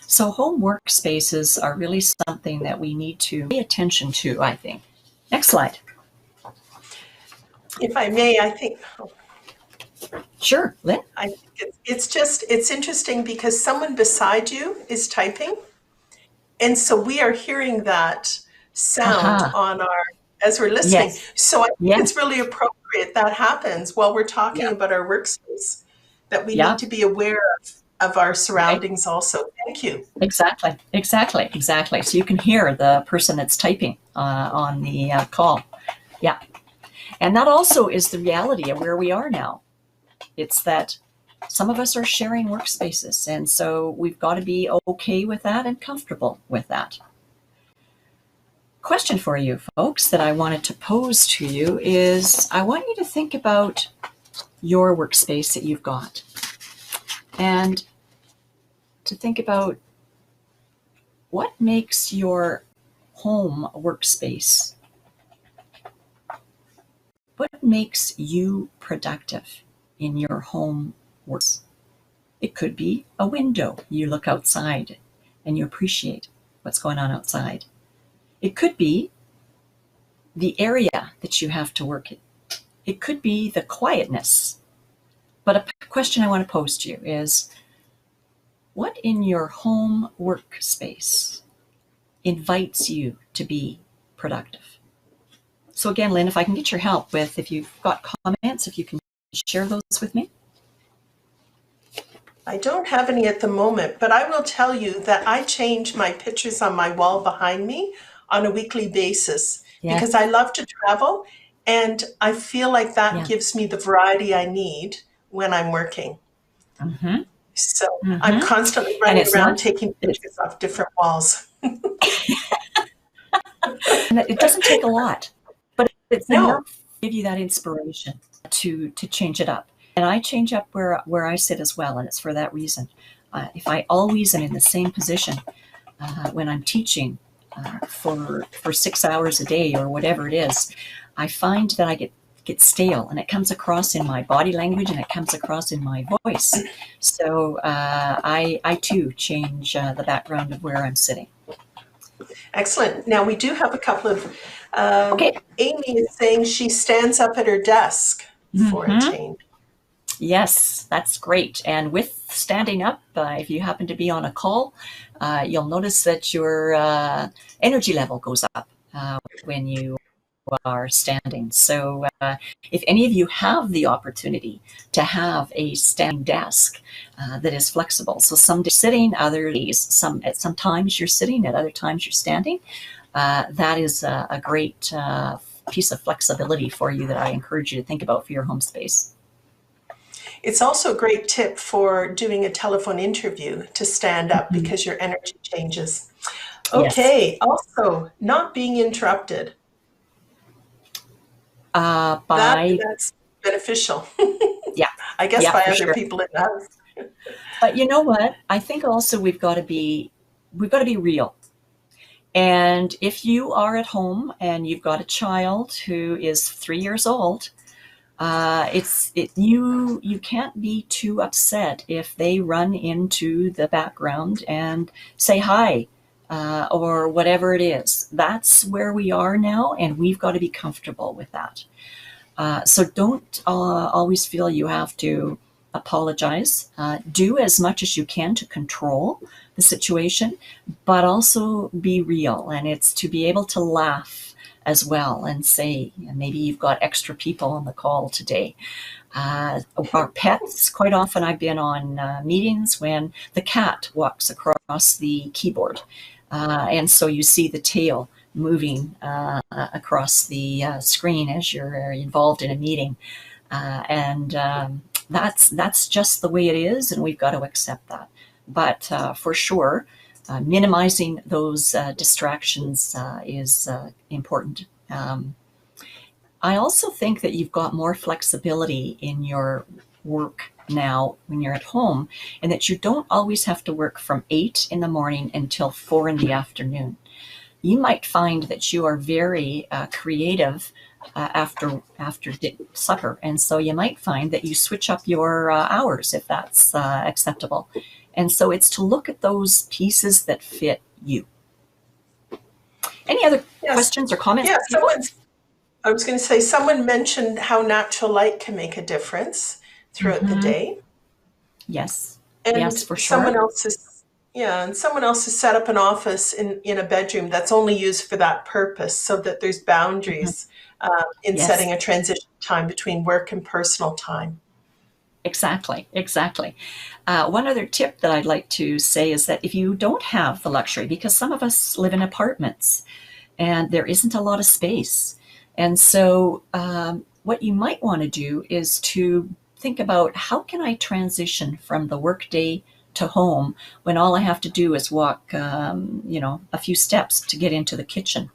[SPEAKER 7] So home workspaces are really something that we need to pay attention to, I think. Next slide.
[SPEAKER 2] If I may, I think.
[SPEAKER 7] Sure, Lynn.
[SPEAKER 2] I think it's interesting because someone beside you is typing. And so we are hearing that sound
[SPEAKER 7] Aha.
[SPEAKER 2] on our, as we're listening.
[SPEAKER 7] Yes.
[SPEAKER 2] So I think
[SPEAKER 7] Yes.
[SPEAKER 2] it's really appropriate that happens while we're talking
[SPEAKER 7] Yeah.
[SPEAKER 2] about our workspace, that we
[SPEAKER 7] Yeah.
[SPEAKER 2] need to be aware of our surroundings also. Thank you.
[SPEAKER 7] Exactly. So you can hear the person that's typing on the call. Yeah. And that also is the reality of where we are now. It's that some of us are sharing workspaces, and so we've got to be okay with that and comfortable with that. Question for you folks that I wanted to pose to you is, I want you to think about your workspace that you've got, and to think about what makes your home workspace, what makes you productive in your home works. It could be a window. You look outside and you appreciate what's going on outside. It could be the area that you have to work in. It could be the quietness. But a question I want to pose to you is, what in your home workspace invites you to be productive? So again, Lynn, if I can get your help with, if you've got comments, if you can share those with me.
[SPEAKER 2] I don't have any at the moment, but I will tell you that I change my pictures on my wall behind me on a weekly basis because I love to travel, and I feel like that gives me the variety I need when I'm working.
[SPEAKER 7] Mm-hmm.
[SPEAKER 2] So I'm constantly running around taking pictures off different walls.
[SPEAKER 7] And it doesn't take a lot, but it's enough to give you that inspiration to change it up. And I change up where I sit as well, and it's for that reason. If I always am in the same position when I'm teaching for 6 hours a day or whatever it is, I find that I get stale, and it comes across in my body language, and it comes across in my voice. So I too change the background of where I'm sitting.
[SPEAKER 2] Excellent. Now we do have a couple of, Amy is saying she stands up at her desk for a change.
[SPEAKER 7] Yes, that's great. And with standing up, if you happen to be on a call, you'll notice that your energy level goes up when you are standing. So if any of you have the opportunity to have a standing desk that is flexible, so some days sitting, other days, sometimes you're sitting, at other times you're standing, that is a great piece of flexibility for you that I encourage you to think about for your home space.
[SPEAKER 2] It's also a great tip for doing a telephone interview to stand up because your energy changes. Okay, yes. Also, not being interrupted. That's beneficial.
[SPEAKER 7] Yeah.
[SPEAKER 2] I guess by other people in the house.
[SPEAKER 7] But you know what? I think also we've got to be real. And if you are at home and you've got a child who is 3 years old, you can't be too upset if they run into the background and say hi or whatever it is. That's where we are now, and we've got to be comfortable with that. So don't always feel you have to apologize. Do as much as you can to control the situation, but also be real. And it's to be able to laugh as well and say, maybe you've got extra people on the call today. Our pets, quite often I've been on meetings when the cat walks across the keyboard. And so you see the tail moving across the screen as you're involved in a meeting. And that's just the way it is, and we've got to accept that. But for sure, minimizing those distractions is important. I also think that you've got more flexibility in your work now when you're at home, and that you don't always have to work from 8 in the morning until 4 in the afternoon. You might find that you are very creative after supper, and so you might find that you switch up your hours if that's acceptable. And so it's to look at those pieces that fit you. Any other questions or comments?
[SPEAKER 2] Yeah, I was going to say, someone mentioned how natural light can make a difference throughout the day.
[SPEAKER 7] Yes.
[SPEAKER 2] And
[SPEAKER 7] yes, for sure.
[SPEAKER 2] Someone else is, Yeah, and someone else has set up an office in a bedroom that's only used for that purpose so that there's
[SPEAKER 7] Mhm.
[SPEAKER 2] boundaries in
[SPEAKER 7] Yes.
[SPEAKER 2] setting a transition time between work and personal time.
[SPEAKER 7] Exactly, exactly. One other tip that I'd like to say is that if you don't have the luxury, because some of us live in apartments and there isn't a lot of space, and so what you might want to do is to think about how can I transition from the workday to home when all I have to do is walk, a few steps to get into the kitchen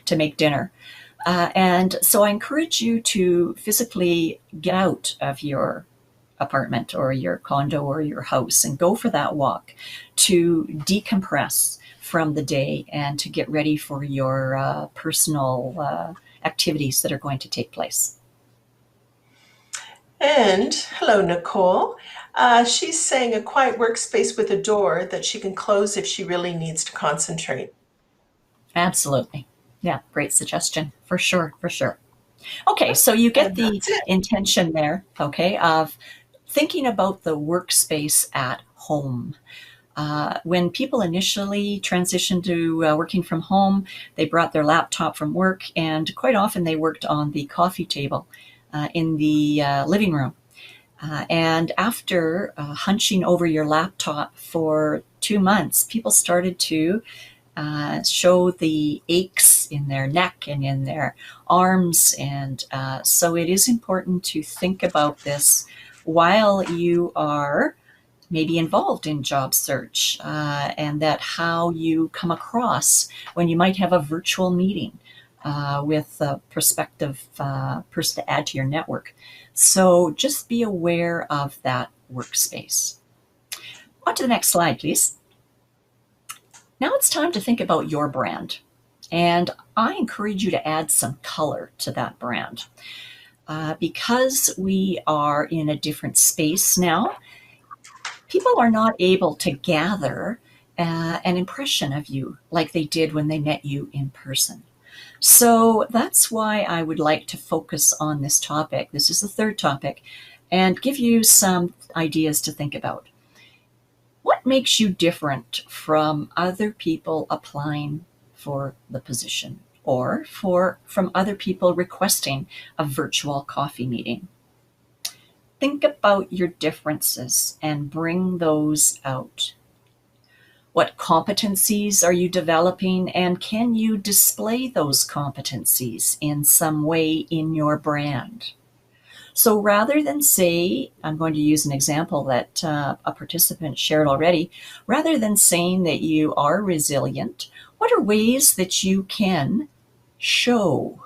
[SPEAKER 7] to make dinner. And so I encourage you to physically get out of your apartment or your condo or your house and go for that walk to decompress from the day and to get ready for your personal activities that are going to take place.
[SPEAKER 2] And hello, Nicole. She's saying a quiet workspace with a door that she can close if she really needs to concentrate.
[SPEAKER 7] Absolutely. Yeah, great suggestion. For sure, for sure. Okay, so you get
[SPEAKER 2] And
[SPEAKER 7] the
[SPEAKER 2] that's it.
[SPEAKER 7] intention there, okay, of thinking about the workspace at home. When people initially transitioned to working from home, they brought their laptop from work, and quite often they worked on the coffee table in the living room. And after hunching over your laptop for 2 months, people started to show the aches in their neck and in their arms. And so it is important to think about this while you are maybe involved in job search, and that how you come across when you might have a virtual meeting with a prospective person to add to your network. So just be aware of that workspace. On to the next slide, please. Now it's time to think about your brand. And I encourage you to add some color to that brand. Because we are in a different space now, people are not able to gather an impression of you like they did when they met you in person. So that's why I would like to focus on this topic. This is the third topic, and give you some ideas to think about. What makes you different from other people applying for the position or from other people requesting a virtual coffee meeting? Think about your differences and bring those out. What competencies are you developing, and can you display those competencies in some way in your brand? So rather than say, I'm going to use an example that a participant shared already, rather than saying that you are resilient, what are ways that you can show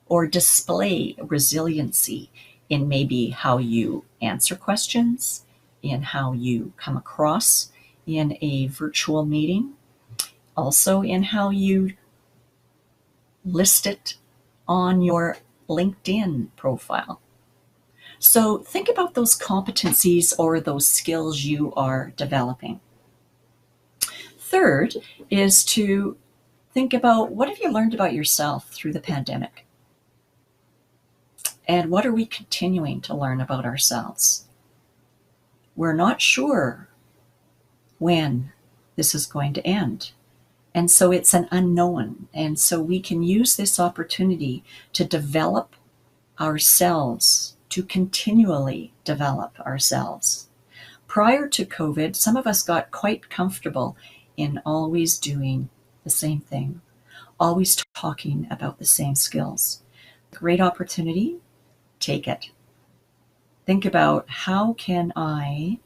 [SPEAKER 7] or display resiliency in maybe how you answer questions, in how you come across in a virtual meeting, also in how you list it on your LinkedIn profile. So think about those competencies or those skills you are developing. Third is to think about what have you learned about yourself through the pandemic? And what are we continuing to learn about ourselves? We're not sure when this is going to end. And so it's an unknown. And so we can use this opportunity to develop ourselves, to continually develop ourselves. Prior to COVID, some of us got quite comfortable in always doing the same thing, always talking about the same skills. Great opportunity, take it. Think about how can I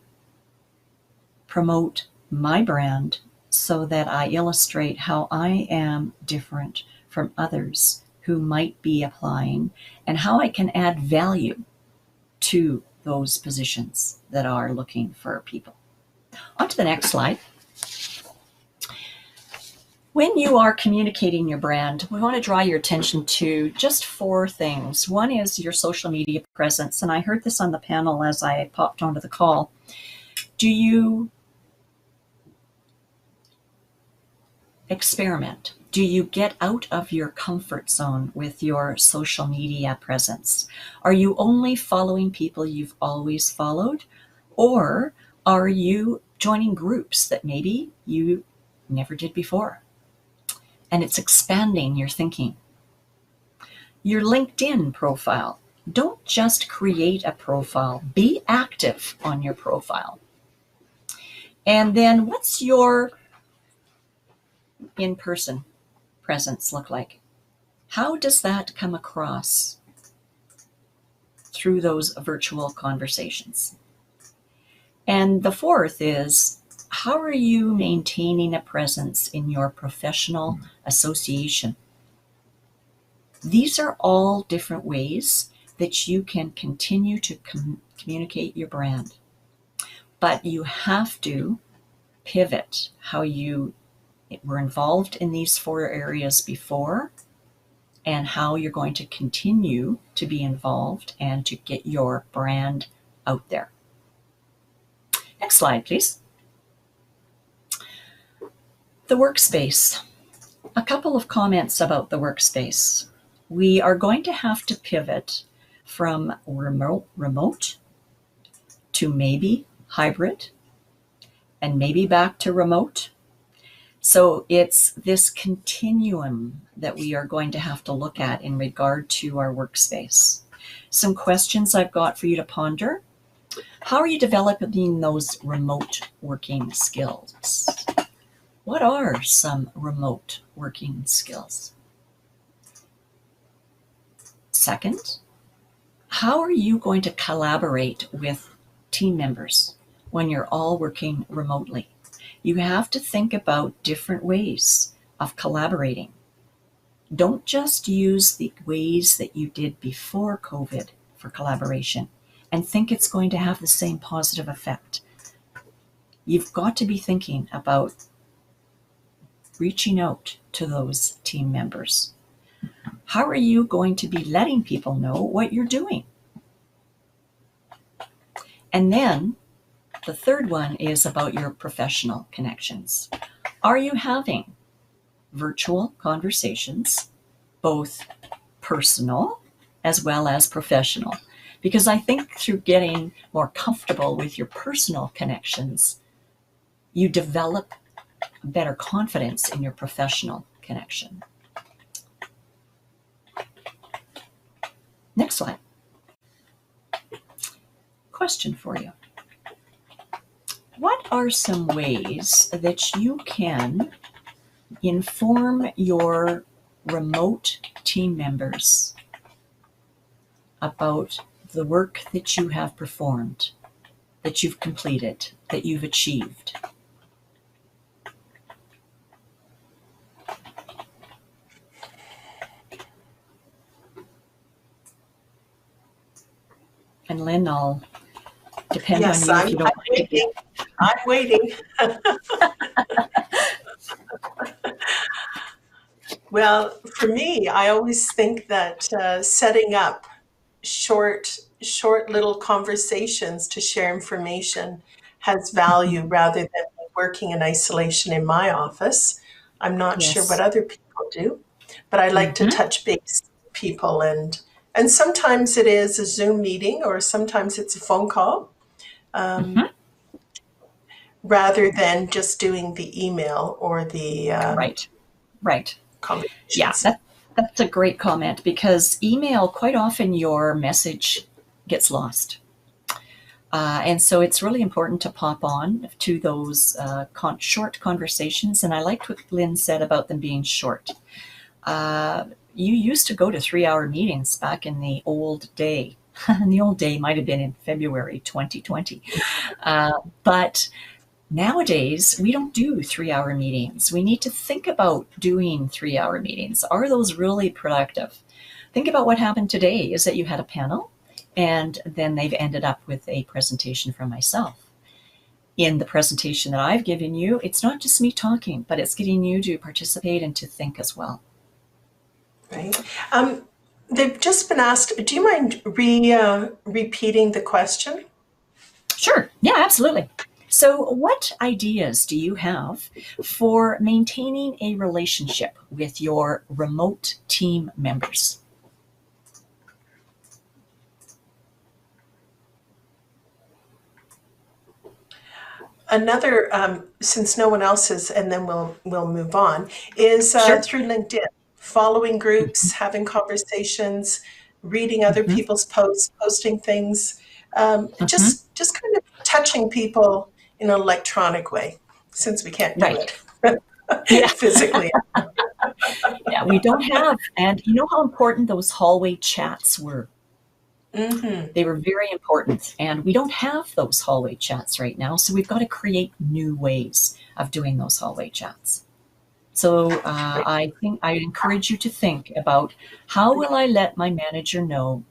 [SPEAKER 7] promote my brand so that I illustrate how I am different from others who might be applying, and how I can add value to those positions that are looking for people. On to the next slide. When you are communicating your brand, we want to draw your attention to just 4 things. One is your social media presence, and I heard this on the panel as I popped onto the call. Do you experiment? Do you get out of your comfort zone with your social media presence? Are you only following people you've always followed? Or are you joining groups that maybe you never did before. And it's expanding your thinking. Your LinkedIn profile. Don't just create a profile. Be active on your profile. And then what's your in-person presence look like? How does that come across through those virtual conversations? And the fourth is, how are you maintaining a presence in your professional association? These are all different ways that you can continue to communicate your brand. But you have to pivot how you were involved in these 4 areas before and how you're going to continue to be involved and to get your brand out there. Next slide, please. The workspace. A couple of comments about the workspace. We are going to have to pivot from remote to maybe hybrid and maybe back to remote. So it's this continuum that we are going to have to look at in regard to our workspace. Some questions I've got for you to ponder. How are you developing those remote working skills? What are some remote working skills? Second, how are you going to collaborate with team members when you're all working remotely? You have to think about different ways of collaborating. Don't just use the ways that you did before COVID for collaboration and think it's going to have the same positive effect. You've got to be thinking about reaching out to those team members. How are you going to be letting people know what you're doing? And then the third one is about your professional connections. Are you having virtual conversations, both personal as well as professional? Because I think through getting more comfortable with your personal connections, you develop better confidence in your professional connection. Next slide. Question for you. What are some ways that you can inform your remote team members about the work that you have performed, that you've completed, that you've achieved? And Lynn, I'll depend on you if you don't.
[SPEAKER 2] I'm waiting. Well, for me, I always think that setting up short little conversations to share information has value rather than working in isolation in my office. I'm not sure what
[SPEAKER 7] Yes.
[SPEAKER 2] other people do, but I like to touch base with people, and sometimes it is a Zoom meeting or sometimes it's a phone call. Rather than just doing the email or the
[SPEAKER 7] Right.
[SPEAKER 2] conversations.
[SPEAKER 7] Yeah, that's a great comment, because email, quite often your message gets lost. And so it's really important to pop on to those short conversations. And I liked what Lynn said about them being short. You used to go to 3-hour meetings back in the old day. And the old day might have been in February 2020. But nowadays, we don't do 3-hour meetings. We need to think about doing 3-hour meetings. Are those really productive? Think about what happened today is that you had a panel, and then they've ended up with a presentation from myself. In the presentation that I've given you, it's not just me talking, but it's getting you to participate and to think as well.
[SPEAKER 2] Right. They've just been asked, do you mind repeating the question?
[SPEAKER 7] Sure. Yeah, absolutely. So what ideas do you have for maintaining a relationship with your remote team members?
[SPEAKER 2] Another, since no one else is, and then we'll move on, is
[SPEAKER 7] Sure.
[SPEAKER 2] through LinkedIn, following groups, having conversations, reading other
[SPEAKER 7] Mhm.
[SPEAKER 2] people's posts, posting things,
[SPEAKER 7] Mhm.
[SPEAKER 2] just kind of touching people in an electronic way, since we can't do
[SPEAKER 7] Right.
[SPEAKER 2] it
[SPEAKER 7] Yeah.
[SPEAKER 2] physically.
[SPEAKER 7] Yeah. We don't have, and you know how important those hallway chats were?
[SPEAKER 2] Mm-hmm.
[SPEAKER 7] They were very important, and we don't have those hallway chats right now. So we've got to create new ways of doing those hallway chats. So I think I encourage you to think about, how will I let my manager know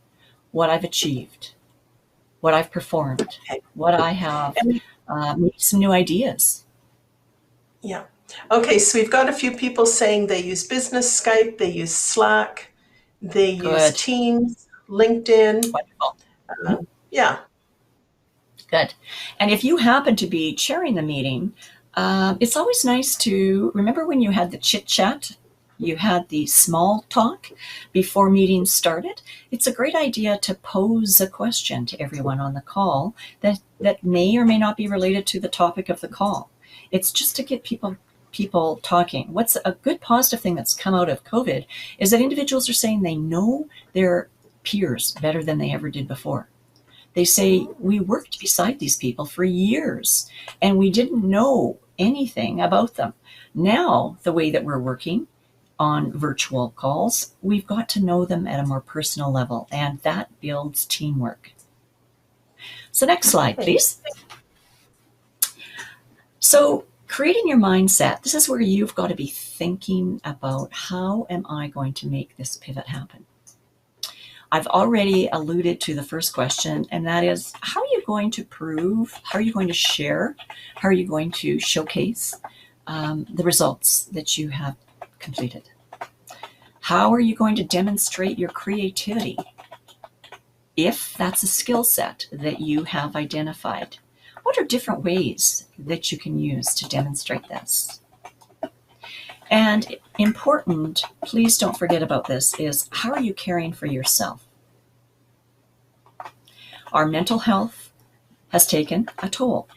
[SPEAKER 7] what I've achieved, what I've performed,
[SPEAKER 2] Okay.
[SPEAKER 7] what I have,
[SPEAKER 2] And
[SPEAKER 7] maybe some new ideas.
[SPEAKER 2] yeah. Okay, so we've got a few people saying they use business Skype, they use Slack, they use
[SPEAKER 7] Good.
[SPEAKER 2] Teams, LinkedIn.
[SPEAKER 7] Wonderful. Mhm.
[SPEAKER 2] Yeah.
[SPEAKER 7] Good. And if you happen to be chairing the meeting, it's always nice to remember when you had the chit chat, you had the small talk before meetings started. It's a great idea to pose a question to everyone on the call that may or may not be related to the topic of the call. It's just to get people talking. What's a good positive thing that's come out of COVID is that individuals are saying they know their peers better than they ever did before. They say, we worked beside these people for years and we didn't know anything about them. Now, the way that we're working on virtual calls, we've got to know them at a more personal level, and that builds teamwork. So next slide, please. So creating your mindset, this is where you've got to be thinking about, how am I going to make this pivot happen? I've already alluded to the first question, and that is, how are you going to prove, how are you going to share, how are you going to showcase the results that you have completed? How are you going to demonstrate your creativity, if that's a skill set that you have identified? What are different ways that you can use to demonstrate this? And important, please don't forget about this, is how are you caring for yourself? Our mental health has taken a toll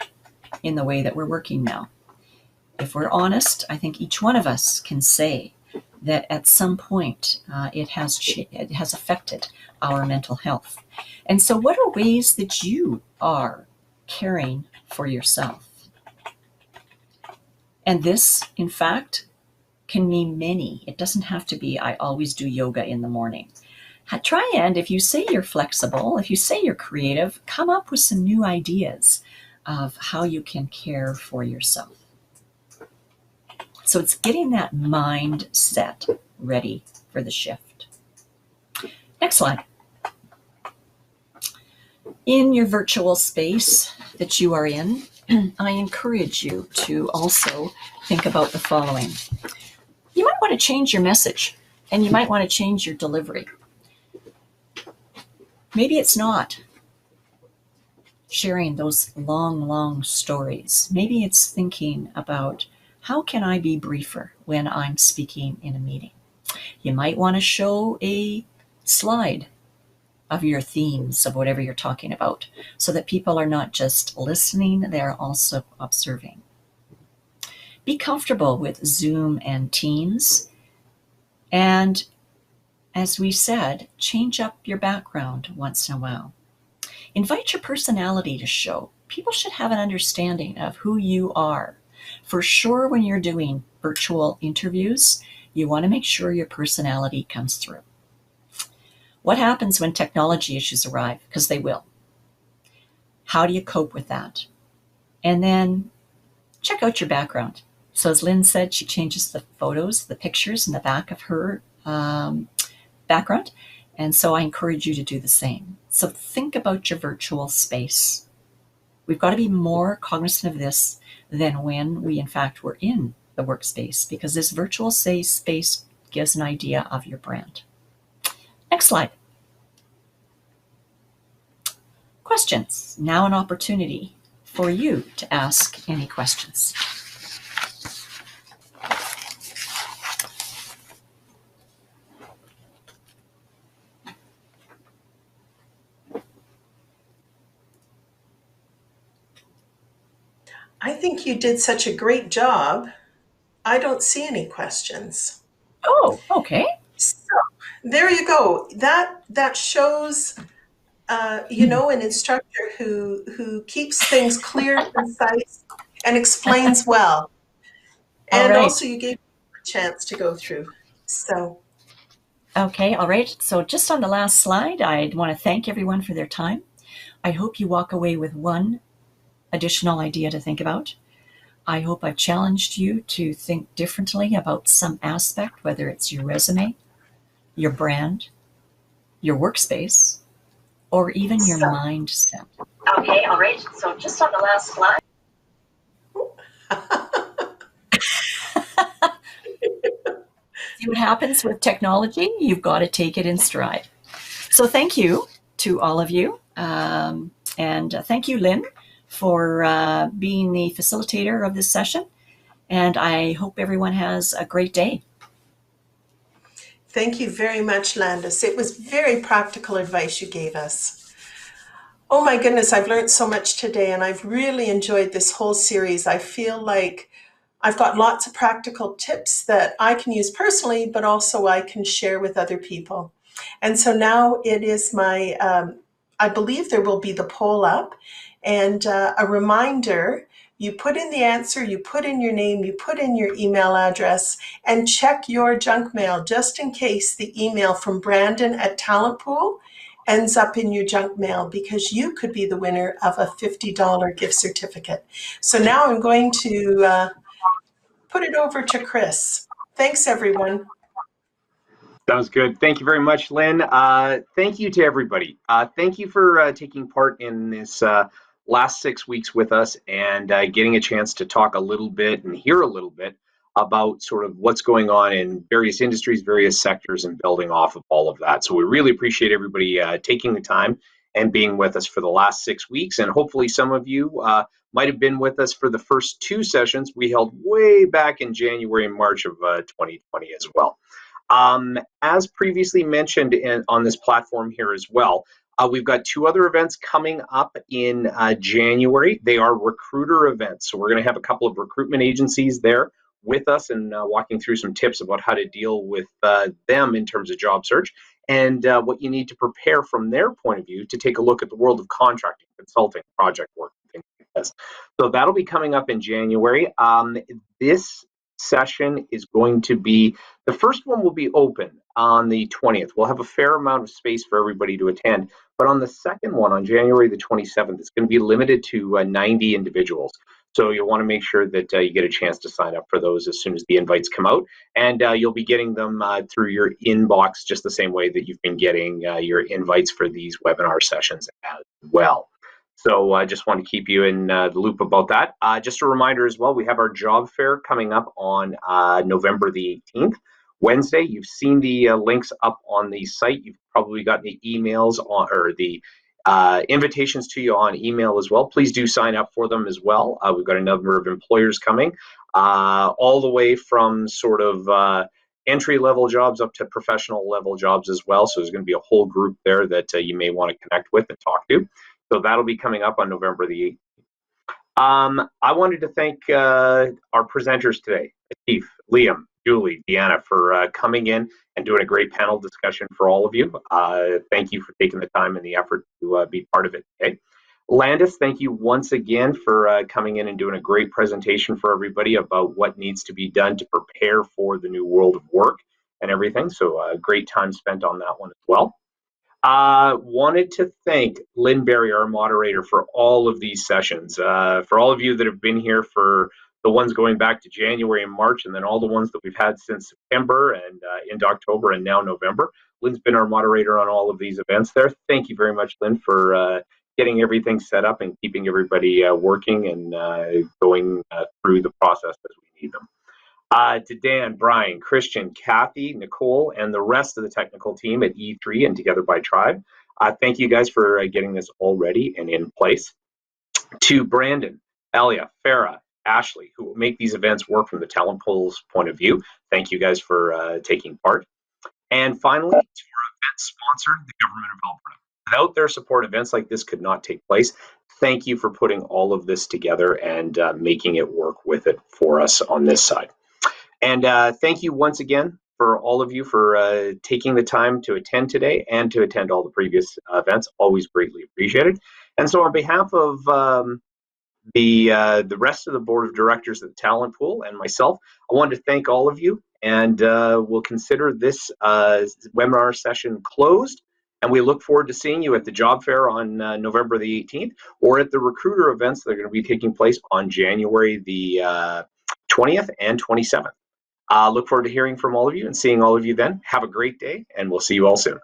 [SPEAKER 7] in the way that we're working now. If we're honest, I think each one of us can say that at some point it has affected our mental health. And so what are ways that you are caring for yourself? And this, in fact, can mean many. It doesn't have to be, I always do yoga in the morning. Try, and if you say you're flexible, if you say you're creative, come up with some new ideas of how you can care for yourself. So it's getting that mindset ready for the shift. Next slide. In your virtual space that you are in, I encourage you to also think about the following. You might want to change your message, and you might want to change your delivery. Maybe it's not sharing those long stories. Maybe it's thinking about, how can I be briefer when I'm speaking in a meeting? You might want to show a slide of your themes of whatever you're talking about, so that people are not just listening, they're also observing. Be comfortable with Zoom and Teams. And as we said, change up your background once in a while. Invite your personality to show. People should have an understanding of who you are. For sure, when you're doing virtual interviews, you want to make sure your personality comes through. What happens when technology issues arrive? Because they will. How do you cope with that? And then check out your background. So as Lynn said, she changes the photos, the pictures in the back of her background. And so I encourage you to do the same. So think about your virtual space. We've got to be more cognizant of this than when we in fact were in the workspace, because this virtual space gives an idea of your brand. Next slide. Questions. Now an opportunity for you to ask any questions.
[SPEAKER 2] I think you did such a great job. I don't see any questions.
[SPEAKER 7] Oh, okay.
[SPEAKER 2] So there you go. That shows an instructor who keeps things clear, concise, and explains well.
[SPEAKER 7] All
[SPEAKER 2] And
[SPEAKER 7] right.
[SPEAKER 2] also, you gave me a chance to go through. So,
[SPEAKER 7] Okay, all right. So just on the last slide, I'd want to thank everyone for their time. I hope you walk away with one additional idea to think about. I hope I've challenged you to think differently about some aspect, whether it's your resume, your brand, your workspace, or even your mindset. Okay, all right. So just on the last slide. See what happens with technology? You've got to take it in stride. So thank you to all of you. And thank you, Lynn, for being the facilitator of this session. And I hope everyone has a great day.
[SPEAKER 2] thank you very much, Landis. It was very practical advice you gave us. Oh my goodness, I've learned so much today, and I've really enjoyed this whole series. I feel like I've got lots of practical tips that I can use personally, but also I can share with other people. And so now it is I believe there will be the poll up, and a reminder, you put in the answer, you put in your name, you put in your email address, and check your junk mail just in case the email from Brandon at Talent Pool ends up in your junk mail, because you could be the winner of a $50 gift certificate. So now I'm going to put it over to Chris. Thanks, everyone.
[SPEAKER 8] Sounds good. Thank you very much, Lynn. Thank you to everybody. Thank you for taking part in this last 6 weeks with us and getting a chance to talk a little bit and hear a little bit about sort of what's going on in various industries, various sectors, and building off of all of that. So we really appreciate everybody taking the time and being with us for the last 6 weeks. And hopefully some of you might have been with us for the first 2 sessions we held way back in January and March of 2020 as well. As previously mentioned on this platform here as well, we've got 2 other events coming up in January. They are recruiter events. So we're going to have a couple of recruitment agencies there with us and walking through some tips about how to deal with them in terms of job search and what you need to prepare from their point of view to take a look at the world of contracting, consulting, project work, things like this. So that'll be coming up in January. This session is going to be, the first one will be open on the 20th. We'll have a fair amount of space for everybody to attend. But on the second one, on January the 27th, it's going to be limited to 90 individuals. So you'll want to make sure that you get a chance to sign up for those as soon as the invites come out. And you'll be getting them through your inbox just the same way that you've been getting your invites for these webinar sessions as well. So I just want to keep you in the loop about that. Just a reminder as well, we have our job fair coming up on November the 18th, Wednesday. You've seen the links up on the site. You've probably got the emails on, or the invitations to you on email as well. Please do sign up for them as well. We've got a number of employers coming, all the way from sort of entry-level jobs up to professional-level jobs as well. So there's going to be a whole group there that you may want to connect with and talk to. So that'll be coming up on November the 8th. I wanted to thank our presenters today, Atif, Liam, Julie, Deanna, for coming in and doing a great panel discussion for all of you. Thank you for taking the time and the effort to be part of it today. Landis, thank you once again for coming in and doing a great presentation for everybody about what needs to be done to prepare for the new world of work and everything. So great time spent on that one as well. Wanted to thank Lynn Berry, our moderator, for all of these sessions. For all of you that have been here for the ones going back to January and March, and then all the ones that we've had since September and into October and now November. Lynn's been our moderator on all of these events there. Thank you very much, Lynn, for getting everything set up and keeping everybody working and going through the process as we need them. To Dan, Brian, Christian, Kathy, Nicole, and the rest of the technical team at E3 and Together by Tribe. Thank you guys for getting this all ready and in place. To Brandon, Elia, Farah, Ashley, who will make these events work from the talent pool's point of view. Thank you guys for taking part. And finally, to our event sponsor, the Government of Alberta. Without their support, events like this could not take place. thank you for putting all of this together and making it work with it for us on this side. And thank you once again for all of you for taking the time to attend today and to attend all the previous events. Always greatly appreciated. And so on behalf of the rest of the board of directors of the talent pool and myself, I wanted to thank all of you, and we'll consider this webinar session closed. And we look forward to seeing you at the job fair on November the 18th, or at the recruiter events that are going to be taking place on January the 20th and 27th. Look forward to hearing from all of you and seeing all of you then. Have a great day, and we'll see you all soon.